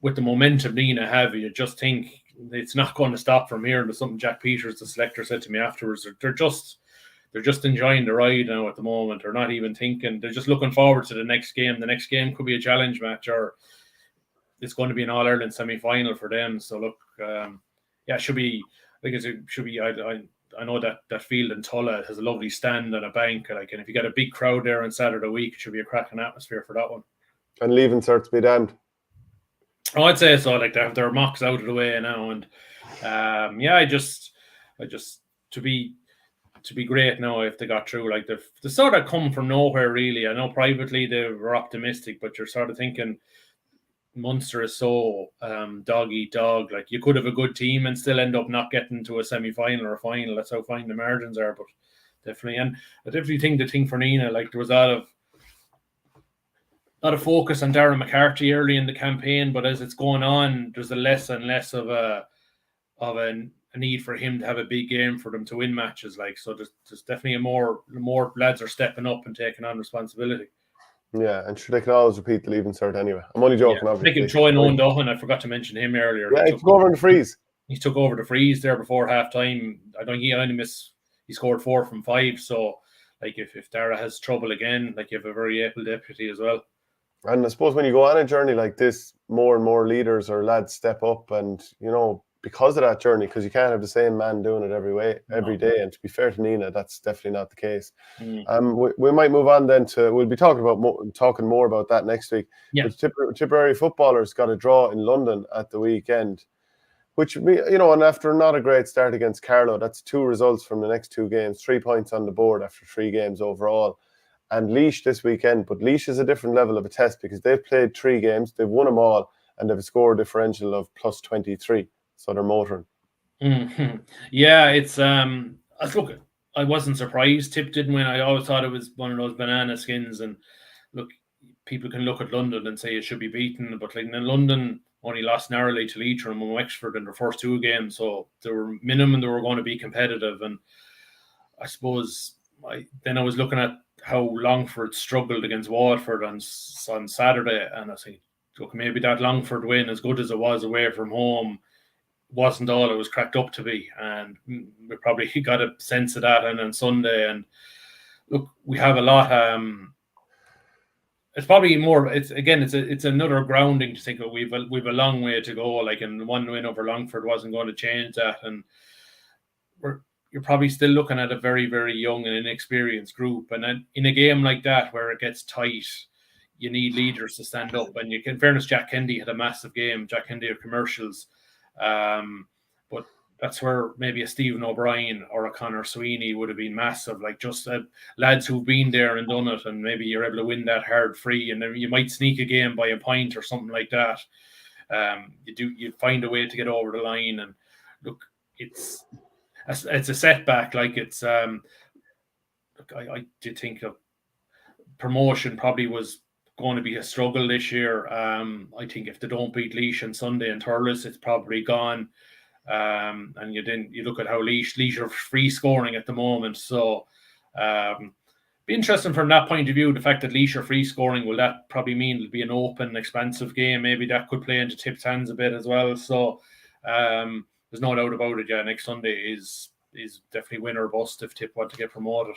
with the momentum Nenagh have, you just think it's not going to stop from here. And there's something Jack Peters, the selector, said to me afterwards. They're just enjoying the ride now at the moment. They're not even thinking. They're just looking forward to the next game. The next game could be a challenge match, or it's going to be an All-Ireland semi-final for them. So look, it should be. I think it should be. I know that field in Tulla has a lovely stand and a bank. Like, and if you get a big crowd there on Saturday week, it should be a cracking atmosphere for that one. And leaving certs be damned. Oh, I'd say so. Like, they have their mocks out of the way now, and I just to be great now if they got through. Like, they sort of come from nowhere, really. I know privately they were optimistic, but you're sort of thinking Munster is so dog eat dog. Like, you could have a good team and still end up not getting to a semi-final or a final. That's how fine the margins are. But definitely, and I definitely think the thing for Nenagh, like, there was a lot of focus on Darren McCarthy early in the campaign, but as it's going on, there's a less and less of a need for him to have a big game for them to win matches. Like, so there's definitely more lads are stepping up and taking on responsibility. Yeah, and sure, they can always repeat the leaving cert anyway. I'm only joking, obviously. Like, throwing Owen Duhan, I forgot to mention him earlier. Yeah, he took over in the freeze. He took over the freeze there before half time. I don't think he scored 4 from 5. So, like, if Dara has trouble again, like, you have a very able deputy as well. And I suppose when you go on a journey like this, more and more leaders or lads step up, and because of that journey, because you can't have the same man doing it every day. And to be fair to Nenagh, that's definitely not the case. We might move on then we'll be talking more about that next week. Yeah. But Tipperary footballers got a draw in London at the weekend, which, and after not a great start against Carlow, that's 2 results from the next 2 games, 3 points on the board after 3 games overall. And Laois this weekend, but Laois is a different level of a test because they've played 3 games, they've won them all, and they've a score differential of plus 23. So they're motoring. Mm-hmm. Yeah, it's look, I wasn't surprised Tip didn't win. I always thought it was one of those banana skins. And look, people can look at London and say it should be beaten, but like, in London only lost narrowly to Leitrim and Wexford in their first 2 games, so they were minimum they were going to be competitive. And I suppose I was looking at how Longford struggled against Waterford on Saturday, and I think, look, maybe that Longford win, as good as it was away from home, wasn't all it was cracked up to be, and we probably got a sense of that. And on Sunday, and look, we have a lot. It's probably more. It's another grounding to think of. We've a long way to go. Like, and 1 win over Longford wasn't going to change that, and you're probably still looking at a very, very young and inexperienced group. And then in a game like that where it gets tight, you need leaders to stand up. And in fairness, Jack Hendy had a massive game. Jack Hendy of Commercials. But that's where maybe a Stephen O'Brien or a Conor Sweeney would have been massive. Like, just lads who've been there and done it, and maybe you're able to win that hard free, and then you might sneak a game by a point or something like that. You find a way to get over the line. And look, it's a setback. Like, it's look, I did think of promotion probably was going to be a struggle this year. I think if they don't beat Laois on Sunday and Thurles, it's probably gone. And you look at how Laois are free scoring at the moment. So be interesting from that point of view. The fact that Laois are free scoring, will that probably mean it'll be an open, expansive game? Maybe that could play into Tip's hands a bit as well. So there's no doubt about it. Yeah, next Sunday is definitely win or bust if Tip want to get promoted.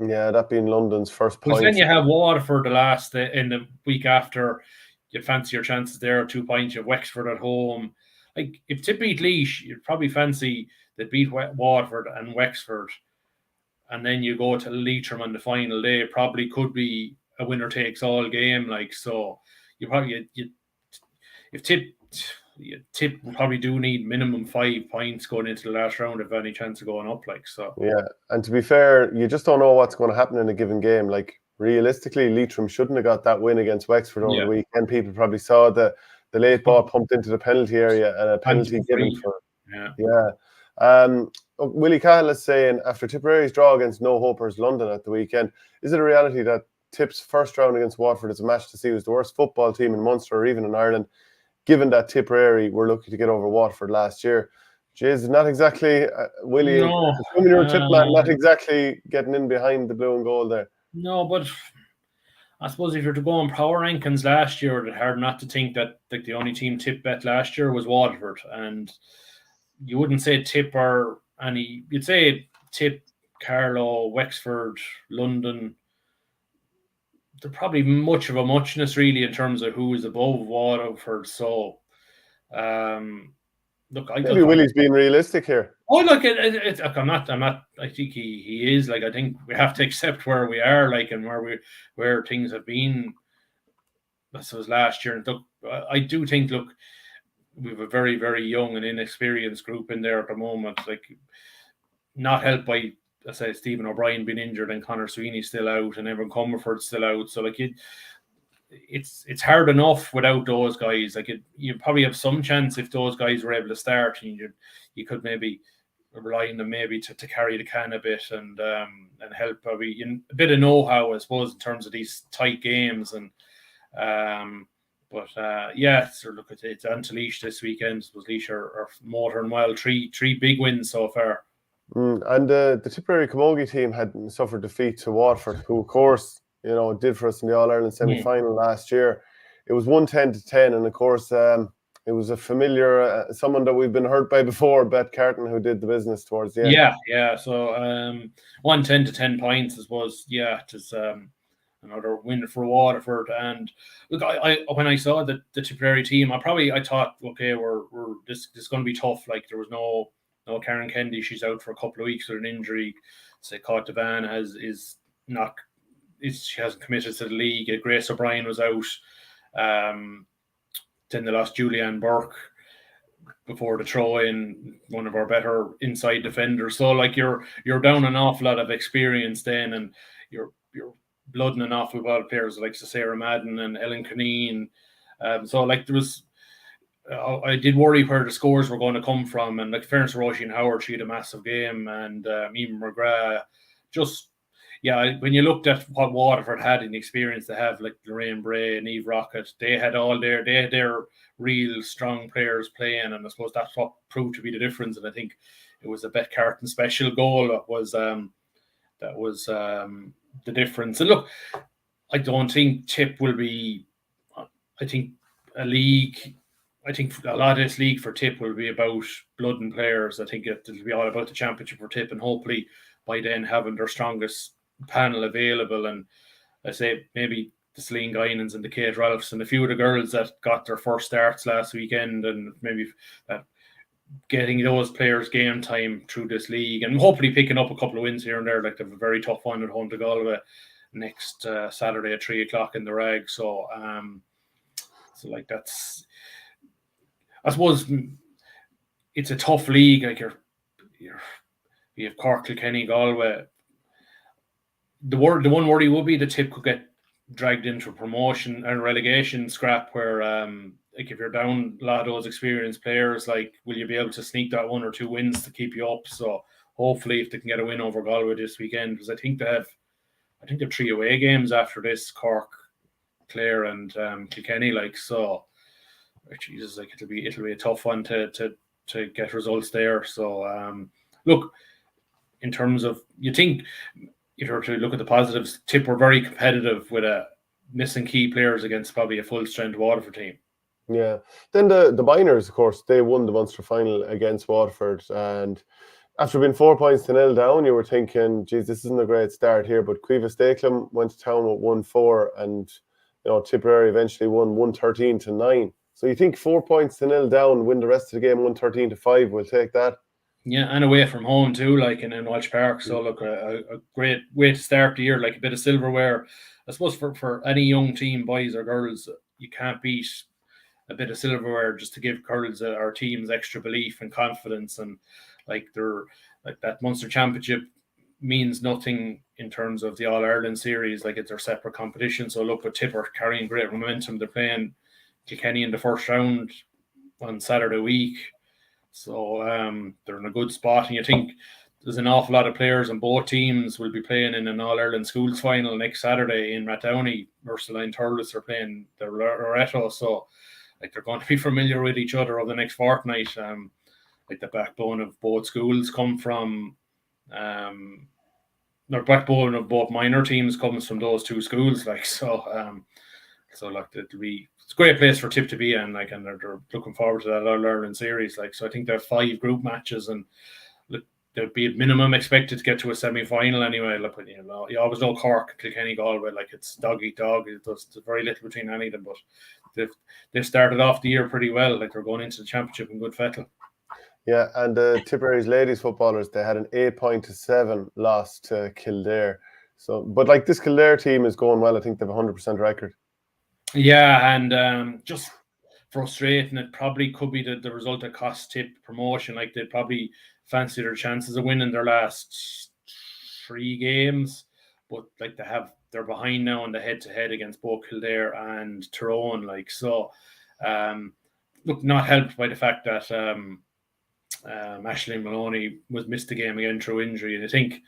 Yeah, that being London's first point. Then you have Waterford in the week after. You fancy your chances there, 2 points. You have Wexford at home. Like, if Tip beat Laois, you'd probably fancy that beat Waterford and Wexford, and then you go to Leitrim on the final day. Probably could be a winner takes all game. Like, so you probably if Tip probably do need minimum 5 points going into the last round if any chance of going up. Like, so. Yeah, and to be fair, you just don't know what's going to happen in a given game. Like, realistically, Leitrim shouldn't have got that win against Wexford over the weekend. People probably saw the late ball pumped into the penalty area and a penalty given for it. Yeah. Willie Cahill is saying, after Tipperary's draw against No Hopers London at the weekend, is it a reality that Tip's first round against Waterford is a match to see who's the worst football team in Munster or even in Ireland, given that Tipperary were lucky to get over Waterford last year? Jeez, not exactly, Willie, assuming you're a Tip man, not exactly getting in behind the blue and gold there. No, but I suppose if you're to go on power rankings last year, it's hard not to think that the only team Tip bet last year was Waterford. And you wouldn't say Tip or any, you'd say Tip, Carlow, Wexford, London. They're probably much of a muchness, really, in terms of who is above Waterford. So, look, maybe Willie's being realistic here. Oh, look, I'm not. I think he is. Like, I think we have to accept where we are, like, and where things have been. this was last year. And look, I do think, look, we have a very, very young and inexperienced group in there at the moment. Like, not helped by, I say, Stephen O'Brien being injured and Conor Sweeney still out and Evan Comerford still out. So like it's hard enough without those guys. Like you probably have some chance if those guys were able to start, and you could maybe rely on them maybe to carry the can a bit and help probably a bit of know-how, I suppose, in terms of these tight games. And yeah, so look, it's on to Laois this weekend. Was Laois are motoring well, three big wins so far. And the Tipperary Camogie team had suffered defeat to Waterford, who of course did for us in the All-Ireland semi-final last year. It was 110-10, and of course it was a familiar someone that we've been hurt by before, Bet Carton, who did the business towards the end. Yeah. So 110 to 10 points, I suppose. Yeah, it is another win for Waterford. And look, I when I saw the Tipperary team, I thought, okay, we're this is going to be tough. Like, there was no Karen Kennedy, she's out for a couple of weeks with an injury. Say Caught Devan she hasn't committed to the league. Grace O'Brien was out. Then they lost Julianne Burke before the throw-in, one of our better inside defenders. So like you're down an awful lot of experience then, and you're blooding an awful lot of players like Sarah Madden and Ellen Kineen. So like there was. I did worry where the scores were going to come from, and like fairness to Roisin Howard, she had a massive game, and even McGrath, when you looked at what Waterford had in the experience they have, like Lorraine Bray and Eve Rocket, they had their real strong players playing, and I suppose that's what proved to be the difference. And I think it was a Bet Carton special goal that was the difference. And look, I don't think Tip will be. I think a lot of this league for Tip will be about blood and players. I think it'll be all about the championship for Tip, and hopefully by then having their strongest panel available. And I say maybe the Celine Guinans and the Kate Ralphs and a few of the girls that got their first starts last weekend, and maybe getting those players game time through this league, and hopefully picking up a couple of wins here and there. Like they have a very tough one at home to Galway next Saturday at 3:00 in the Rag. So like that's. I suppose it's a tough league. Like you have Cork, Kilkenny, Galway. The one worry would be the Tip could get dragged into a promotion and relegation scrap where, like if you're down a lot of those experienced players, like will you be able to sneak that 1 or 2 wins to keep you up? So hopefully, if they can get a win over Galway this weekend, because I think they have 3 away games after this: Cork, Clare, and Kilkenny. Like so. Jesus, like it'll be a tough one to get results there. So look, in terms of, you think if you were to look at the positives, Tip were very competitive with missing key players against probably a full strength Waterford team. Yeah. Then the Miners, of course, they won the Munster final against Waterford, and after being 4 points to 0 down, you were thinking, geez, this isn't a great start here. But Cueva Stakelum went to town with 1-4, and Tipperary eventually won 113-9. So you think 4 points to 0 down, win the rest of the game 113-5, we'll take that. Yeah, and away from home too, like in Walsh Park. So look, a great way to start the year, like a bit of silverware. I suppose for any young team, boys or girls, you can't beat a bit of silverware just to give girls our teams extra belief and confidence. And like that Munster Championship means nothing in terms of the All-Ireland series, like it's their separate competition. So look, with Tipper carrying great momentum, they're playing Kilkenny in the first round on Saturday week, so they're in a good spot. And you think there's an awful lot of players on both teams will be playing in an All-Ireland schools final next Saturday in Rathdowney. Ursuline Thurles are playing the Loretto, so like they're going to be familiar with each other over the next fortnight. Like the backbone of both schools come from the backbone of both minor teams comes from those two schools. Like so like it's a great place for Tip to be in, like, and they're looking forward to that All-Ireland series. Like, so I think there are 5 group matches, and look, there'd be a minimum expected to get to a semi-final anyway. Look, you always know Cork, Kilkenny, Galway, like it's dog eat dog. There's very little between any of them, but they've started off the year pretty well. Like they're going into the championship in good fettle. Yeah, and the Tipperary's ladies footballers, they had an 8-7 loss to Kildare. So, but like this Kildare team is going well. I think they have a 100% record. Yeah, and just frustrating. It probably could be the result that cost Tip promotion. Like they probably fancy their chances of winning their last 3 games, but like they're behind now on the head-to-head against both Kildare and Tyrone. Like so, look, not helped by the fact that Aisling Maloney was missed the game again through injury, and I think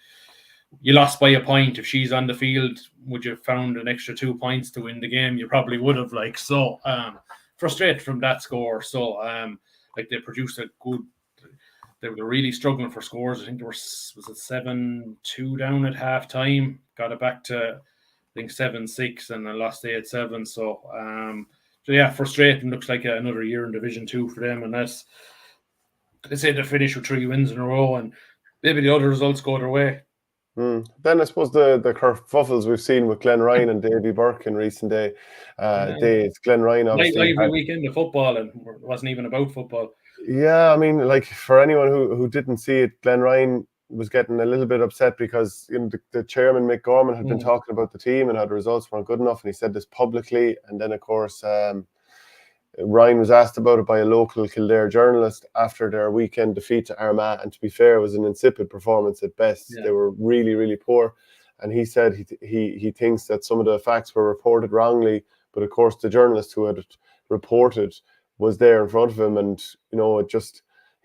you lost by a point. If she's on the field, would you have found an extra 2 points to win the game? You probably would have. Like so, frustrated from that score. So, like they produced a good. They were really struggling for scores. I think there was it 7-2 down at half time. Got it back to I think 7-6, and then lost 8-7. So, yeah, frustrating. Looks like another year in Division 2 for them, unless they say they finish with 3 wins in a row, and maybe the other results go their way. Then I suppose the kerfuffles we've seen with Glen Ryan and Davy Burke in recent days. Glen Ryan obviously lively weekend of football, and it wasn't even about football. Yeah, I mean, like for anyone who didn't see it, Glen Ryan was getting a little bit upset because the chairman Mick Gorman had been talking about the team and how the results weren't good enough, and he said this publicly. And then of course Ryan was asked about it by a local Kildare journalist after their weekend defeat to Armagh, and to be fair, it was an insipid performance at best. They were really, really poor, and he said he thinks that some of the facts were reported wrongly, but of course the journalist who had reported was there in front of him, and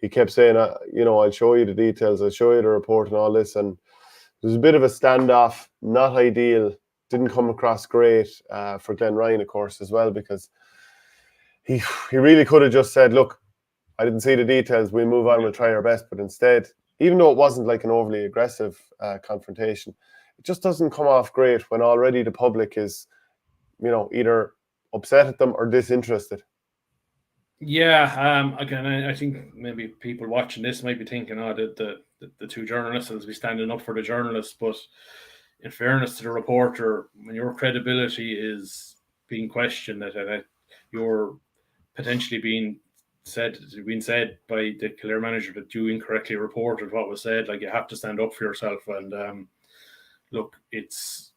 he kept saying, I'll show you the details, I'll show you the report and all this, and there's a bit of a standoff, not ideal, didn't come across great for Glen Ryan, of course, as well, because he really could have just said, look, I didn't see the details, we'll move on, we'll try our best. But instead, even though it wasn't like an overly aggressive confrontation, it just doesn't come off great when already the public is, either upset at them or disinterested. Yeah, again, I think maybe people watching this might be thinking, the 2 journalists will be standing up for the journalists. But in fairness to the reporter, when your credibility is being questioned, that you're potentially being said by the Kildare manager that you incorrectly reported what was said, like you have to stand up for yourself. And look, there's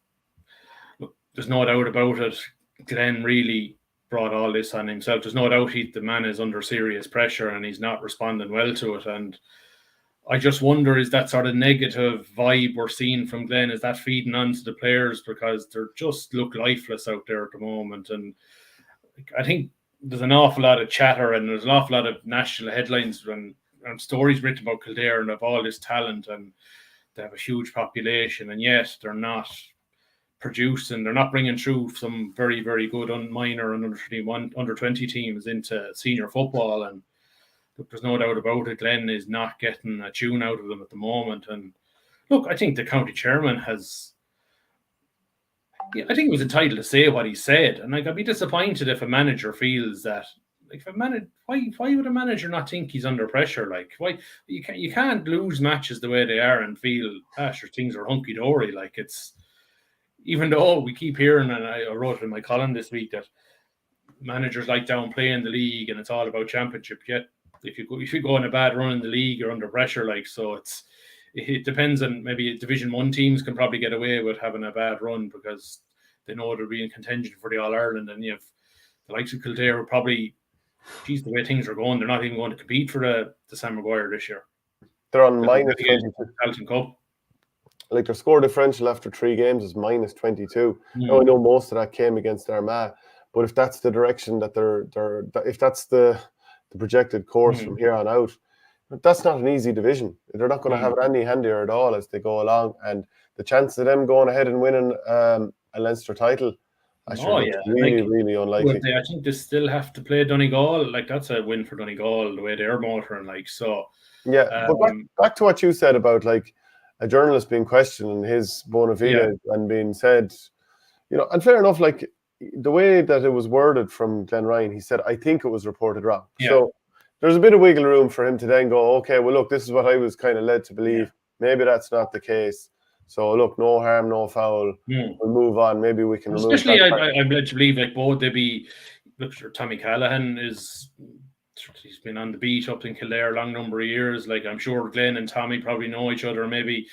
no doubt about it. Glenn really brought all this on himself. There's no doubt the man is under serious pressure and he's not responding well to it. And I just wonder, is that sort of negative vibe we're seeing from Glenn, is that feeding on to the players, because they just look lifeless out there at the moment? And I think there's an awful lot of chatter and there's an awful lot of national headlines and stories written about Kildare and of all this talent, and they have a huge population, and yet they're not producing, they're not bringing through some very, very good minor and under 20 teams into senior football. And look, there's no doubt about it, Glenn is not getting a tune out of them at the moment. And look, I think the county chairman I think he was entitled to say what he said. And I'd be disappointed if a manager feels that, like, why would a manager not think he's under pressure? Like, why you can't lose matches the way they are and feel, sure, things are hunky dory. Like, it's, even though we keep hearing, and I wrote it in my column this week, that managers like downplaying the league and it's all about championship. Yet, if you go on a bad run in the league, you're under pressure. Like, so it depends on, maybe Division 1 teams can probably get away with having a bad run because they know they'll be in contention for the All-Ireland, and you have the likes of Kildare are probably, the way things are going, they're not even going to compete for the Sam Maguire this year. They're on minus 22. Cup. Like, their score differential after 3 games is minus 22. Now, I know most of that came against Armagh, but if that's the direction that if that's the projected course from here on out, that's not an easy division. They're not going to have it any handier at all as they go along, and the chance of them going ahead and winning a Leinster title, really unlikely. I think they still have to play Donegal. Like, that's a win for Donegal the way they're motoring. Like, so yeah. But back to what you said about, like, a journalist being questioned and his bona fide and being said, and fair enough, like, the way that it was worded from Glen Ryan, he said, I think it was reported wrong. Yeah. So there's a bit of wiggle room for him to then go, okay, well, look, this is what I was kind of led to believe. Yeah. Maybe that's not the case. So, look, no harm, no foul. We'll move on. Maybe we can remove that. Especially, I'm led to believe, like, both Tommy Callahan he's been on the beat up in Kildare a long number of years. Like, I'm sure Glenn and Tommy probably know each other. Maybe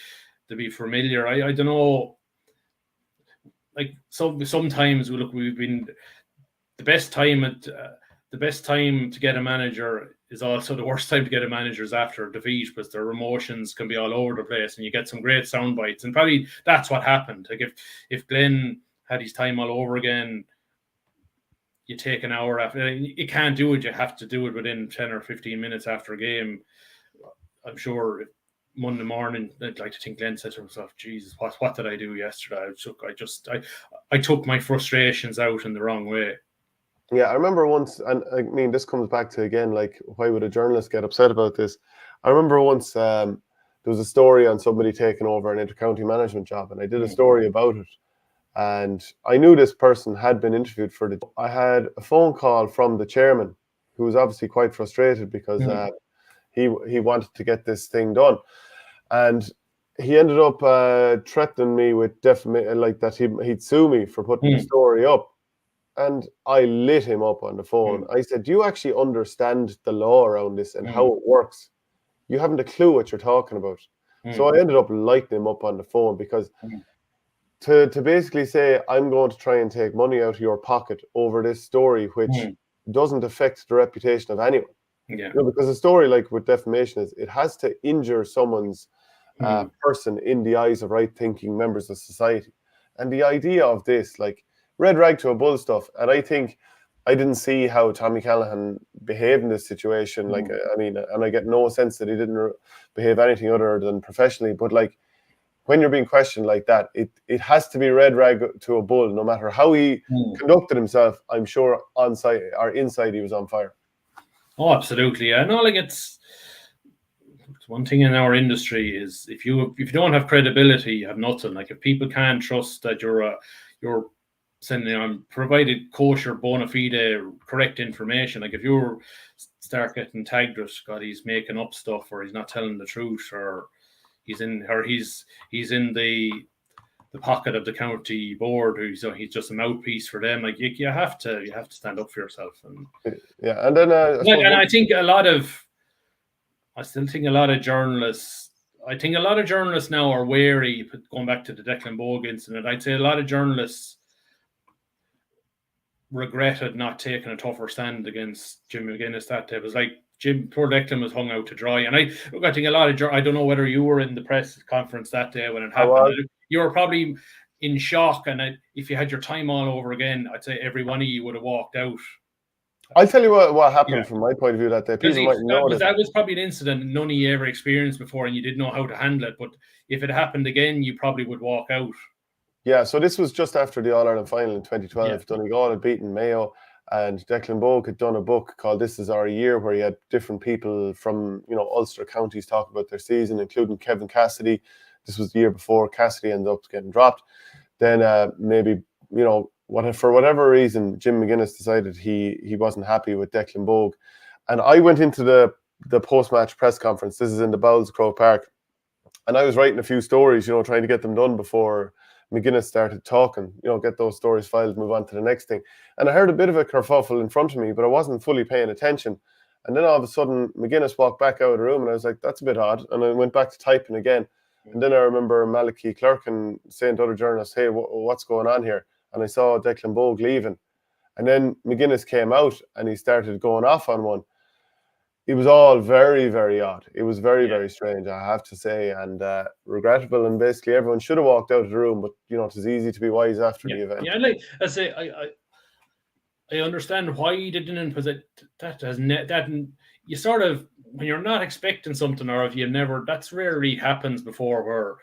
to be familiar. I don't know. Like, sometimes we've been the best time to get a manager is also the worst time to get a manager is after a defeat, because their emotions can be all over the place, and you get some great sound bites. And probably that's what happened. Like if Glenn had his time all over again, you take an hour after. You can't do it. You have to do it within 10 or 15 minutes after a game. I'm sure Monday morning, I'd like to think Glenn said to himself, Jesus, what did I do yesterday? I took my frustrations out in the wrong way. Yeah, I remember once, and I mean, this comes back to, again, like, why would a journalist get upset about this? I remember once there was a story on somebody taking over an inter-county management job, and I did a story about it. And I knew this person had been interviewed for I had a phone call from the chairman, who was obviously quite frustrated because he wanted to get this thing done. And he ended up threatening me with defamation, like that he'd sue me for putting the story up. And I lit him up on the phone. I said, do you actually understand the law around this and how it works? You haven't a clue what you're talking about. So I ended up lighting him up on the phone, because to basically say, I'm going to try and take money out of your pocket over this story, which doesn't affect the reputation of anyone. Yeah. Because a story like with defamation it has to injure someone's person in the eyes of right-thinking members of society. And the idea of this, like, red rag to a bull stuff. And I think I didn't see how Tommy Callaghan behaved in this situation. Like, I mean, and I get no sense that he didn't behave anything other than professionally. But, like, when you're being questioned like that, it has to be red rag to a bull, no matter how he conducted himself. I'm sure on site or inside he was on fire. Oh, absolutely. Yeah. No, like, it's one thing in our industry is if you don't have credibility, you have nothing. Like, if people can't trust that you're sending on provided kosher, bona fide, correct information. Like, if you start getting tagged with, God, he's making up stuff, or he's not telling the truth, or he's in the pocket of the county board, he's just a mouthpiece for them. Like, you have to stand up for yourself. And yeah, and then I think I still think a lot of journalists. I think a lot of journalists now are wary. Going back to the Declan Bogue incident, I'd say a lot of journalists regretted not taking a tougher stand against Jim McGuinness that day. It was like poor Declan was hung out to dry. And I think a lot of I don't know whether you were in the press conference that day when it happened. You were probably in shock, and if you had your time all over again, I'd say every one of you would have walked out. I'll tell you what happened from my point of view that day. People might know that was probably an incident none of you ever experienced before, and you didn't know how to handle it. But if it happened again, you probably would walk out. Yeah, so this was just after the All-Ireland final in 2012. Yeah. Donegal had beaten Mayo, and Declan Bogue had done a book called This Is Our Year, where he had different people from, Ulster counties talk about their season, including Kevin Cassidy. This was the year before Cassidy ended up getting dropped. Then maybe, for whatever reason, Jim McGuinness decided he wasn't happy with Declan Bogue. And I went into the post-match press conference. This is in the bowels of Croke Park. And I was writing a few stories, trying to get them done before McGuinness started talking, get those stories filed, move on to the next thing. And I heard a bit of a kerfuffle in front of me, but I wasn't fully paying attention. And then all of a sudden, McGuinness walked back out of the room, and I was like, that's a bit odd. And I went back to typing again. And then I remember Malachy Clerkin saying to other journalists, hey, what's going on here? And I saw Declan Bogue leaving. And then McGuinness came out, and he started going off on one. It was all very, very odd. It was very, very strange, I have to say, and regrettable. And basically, everyone should have walked out of the room. But it was easy to be wise after the event. Yeah, like I say, I understand why he didn't, because that you sort of, when you're not expecting something, or if you never, that's rarely happens before, where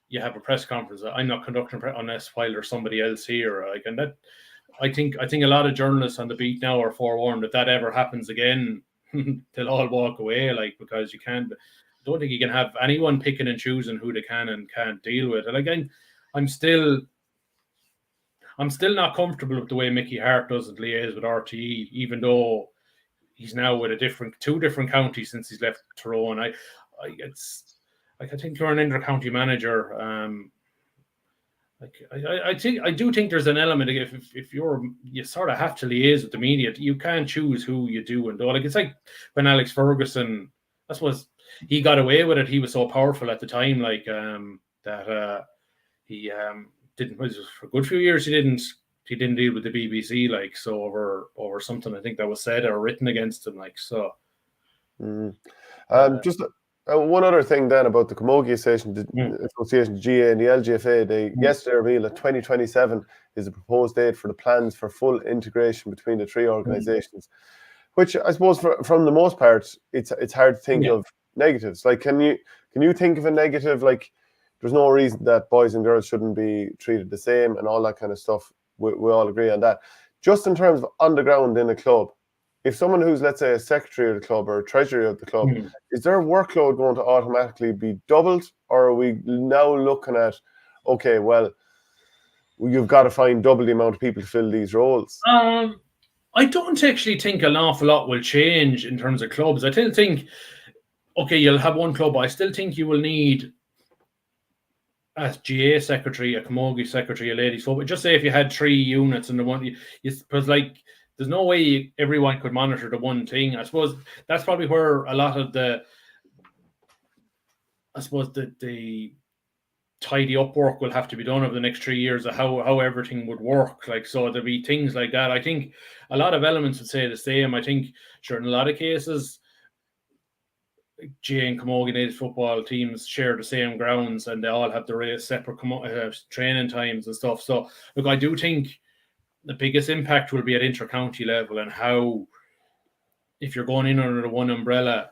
you have a press conference. I'm not conducting unless while there's somebody else here. Like, and that, I think a lot of journalists on the beat now are forewarned if that ever happens again. They'll all walk away, like, because you can't. I don't think you can have anyone picking and choosing who they can and can't deal with. And again, I'm still not comfortable with the way Mickey Hart doesn't liaise with RTE, even though he's now with two different counties since he's left Tyrone. I think you're an inter-county manager. I do think there's an element of if you sort of have to liaise with the media. You can't choose who you do and don't. Like, it's like when Alex Ferguson, I suppose he got away with it. He was so powerful at the time, like that he didn't. For a good few years, he didn't he didn't deal with the BBC like so over something I think that was said or written against him like so. Just one other thing then about the Camogie Association, the GAA and the LGFA, they yesterday revealed that 2027 is the proposed date for the plans for full integration between the three organisations, which I suppose from the most part, it's hard to think of negatives. Like, can you think of a negative? Like, there's no reason that boys and girls shouldn't be treated the same and all that kind of stuff. We all agree on that. Just in terms of on the ground in a club, if someone who's, let's say, a secretary of the club or a treasurer of the club, is their workload going to automatically be doubled? Or are we now looking at, okay, well, you've got to find double the amount of people to fill these roles? I don't actually think an awful lot will change in terms of clubs. I still think, okay, you'll have one club, but I still think you will need a GA secretary, a Camogie secretary, a ladies football. Just say if you had 3 units and the one, because like there's no way everyone could monitor the one thing. I suppose that's probably where a lot of the tidy up work will have to be done over the next 3 years of how everything would work. Like, so there'll be things like that. I think a lot of elements would say the same. I think, sure, in a lot of cases, GAA and Camogie native football teams share the same grounds and they all have their separate training times and stuff. So, look, I do think the biggest impact will be at inter-county level and how, if you're going in under the one umbrella,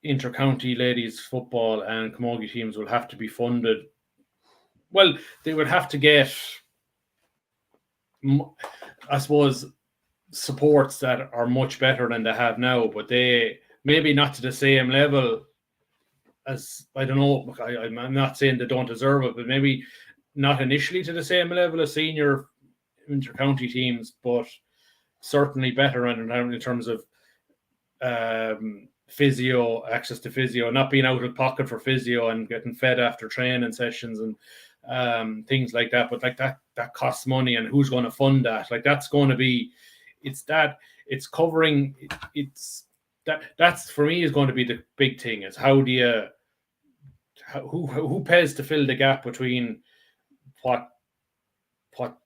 inter-county ladies football and Camogie teams will have to be funded. Well, they would have to get, I suppose, supports that are much better than they have now, but they maybe not to the same level as, I don't know, I'm not saying they don't deserve it, but maybe not initially to the same level as senior inter-county teams, but certainly better in terms of physio, access to physio, not being out of pocket for physio and getting fed after training sessions and things like that. But like that costs money, and who's going to fund that? Like, that's going to be, that's for me is going to be the big thing, is who pays to fill the gap between what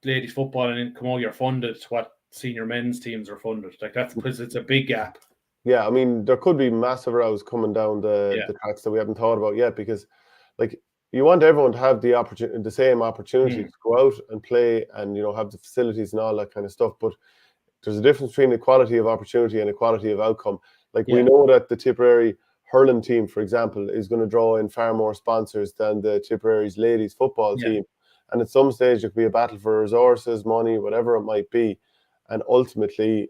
ladies football and Camogie are funded to what senior men's teams are funded. Like, that's because it's a big gap. Yeah, I mean, there could be massive rows coming down the tracks that we haven't thought about yet, because, like, you want everyone to have the same opportunity to go out and play and, you know, have the facilities and all that kind of stuff. But there's a difference between equality of opportunity and equality of outcome. Like, we know that the Tipperary hurling team, for example, is going to draw in far more sponsors than the Tipperary's ladies football team. And at some stage, it could be a battle for resources, money, whatever it might be. And ultimately,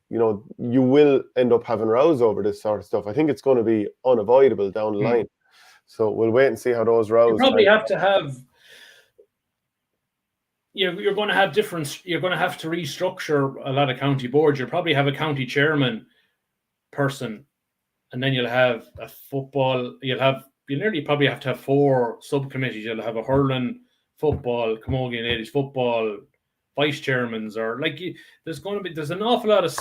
you know, you will end up having rows over this sort of stuff. I think it's going to be unavoidable down the line. So we'll wait and see how those rows. You probably have to have. You're going to have different. You're going to have to restructure a lot of county boards. You'll probably have a county chairman person, and then you'll have a football. You nearly probably have to have 4 subcommittees. You'll have a hurling, football, Camogie and ladies football, vice chairmans, or like there's an awful lot of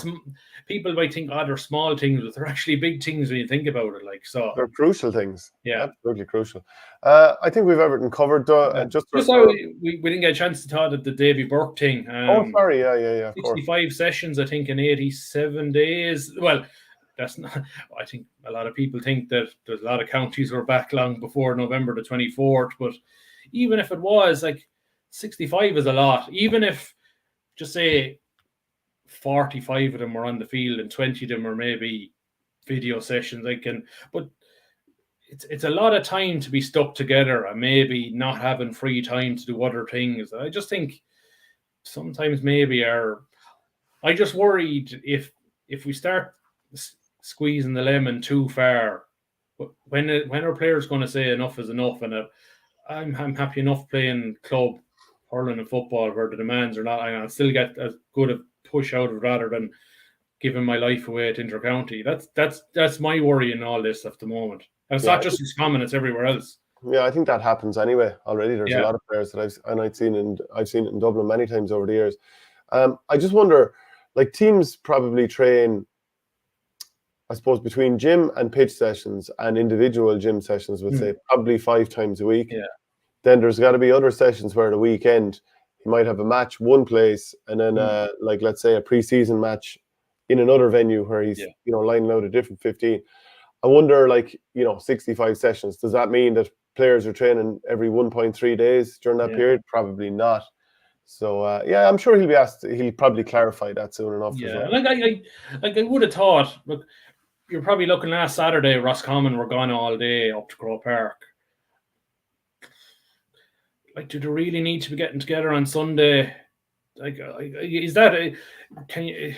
people might think they're small things, but they're actually big things when you think about it. Like, so they're crucial things. Yeah, absolutely crucial. I think we've everything covered. We didn't get a chance to talk about the Davy Burke thing. Sorry, yeah. 65 sessions, I think, in 87 days. Well, that's not. I think a lot of people think that there's a lot of counties were back long before November the 24th, but even if it was, like, 65 is a lot. Even if, just say, 45 of them were on the field and 20 of them are maybe video sessions, but it's a lot of time to be stuck together and maybe not having free time to do other things. I just think sometimes I just worried if we start squeezing the lemon too far, when are players going to say enough is enough? And I'm happy enough playing club hurling and football where the demands are not. I'll still get as good a push out of it rather than giving my life away at inter-county. That's my worry in all this at the moment. And it's not just as common; it's everywhere else. Yeah, I think that happens anyway already. There's a lot of players that I've seen it in Dublin many times over the years. I just wonder, like, teams probably train, I suppose, between gym and pitch sessions and individual gym sessions, would say probably 5 times a week. Yeah. Then there's got to be other sessions where the weekend he might have a match one place, and then like let's say a pre-season match in another venue where he's lining out a different 15. I wonder, like, 65 sessions. Does that mean that players are training every 1.3 days during that period? Probably not. So I'm sure he'll be asked. He'll probably clarify that soon enough as well. Like I would have thought. Look, you're probably looking last Saturday. Roscommon were gone all day up to Croke Park. Like, do they really need to be getting together on Sunday? Like, is that can you?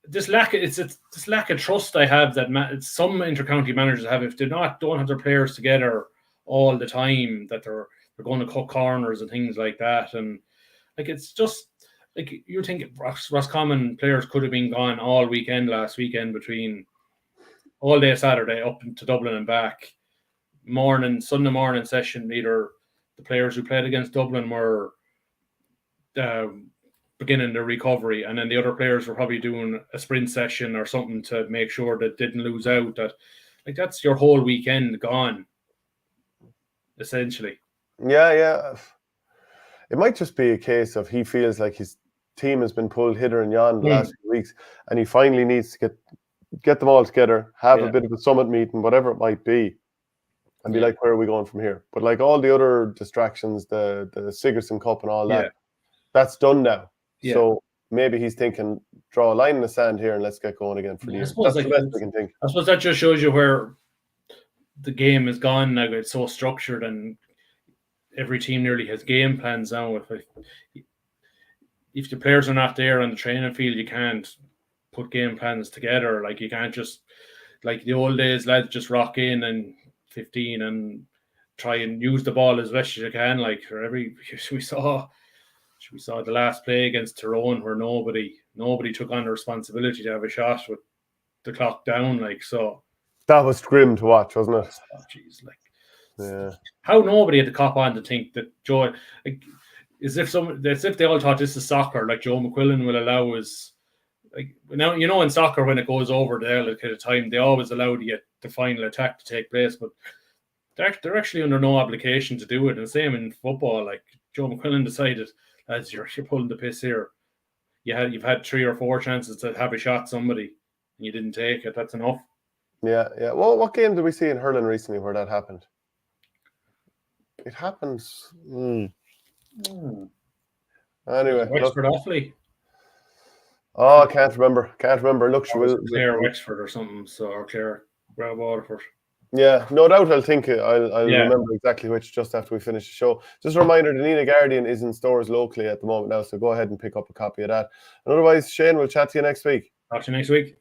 This lack of trust I have that some intercounty managers have, if they don't have their players together all the time, that they're going to cut corners and things like that, and like it's just like you think Roscommon players could have been gone all weekend last weekend, between all day Saturday up to Dublin and back, Sunday morning session. Either the players who played against Dublin were beginning their recovery, and then the other players were probably doing a sprint session or something to make sure that didn't lose out. That, like, that's your whole weekend gone, essentially. Yeah. It might just be a case of he feels like his team has been pulled hither and yon the last few weeks, and he finally needs to get them all together, have a bit of a summit meeting, whatever it might be, and be like, where are we going from here? But like all the other distractions, the Sigerson Cup and all that, that's done now. So maybe he's thinking, draw a line in the sand here and let's get going again for the year. That's the best we can think. I suppose that just shows you where the game is gone now. It's so structured, and every team nearly has game plans now. If the players are not there on the training field, you can't put game plans together. Like, you can't just, like the old days, lads just rock in and 15 and try and use the ball as best as you can. Like, we saw the last play against Tyrone where nobody took on the responsibility to have a shot with the clock down. Like, so that was grim to watch, wasn't it? Oh, geez, how nobody had the cop on to think that Joe, like, as if they all thought this is soccer. Like, Joe McQuillan will allow us, like, now, in soccer, when it goes over the allocated time, they always allow the final attack to take place, but they're actually under no obligation to do it. And the same in football. Like, Joe McQuillan decided, as you're pulling the piss here. You've had 3 or 4 chances to have a shot somebody, and you didn't take it. That's enough. Yeah. Well, what game did we see in hurling recently where that happened? It happens. Anyway, Wexford Offaly. Oh, I can't remember. Look, Clare Wexford or something. Or Clare Waterford. Yeah, no doubt. I'll remember exactly which just after we finish the show. Just a reminder, the Nenagh Guardian is in stores locally at the moment now, so go ahead and pick up a copy of that. And otherwise, Shane, we'll chat to you next week. Talk to you next week.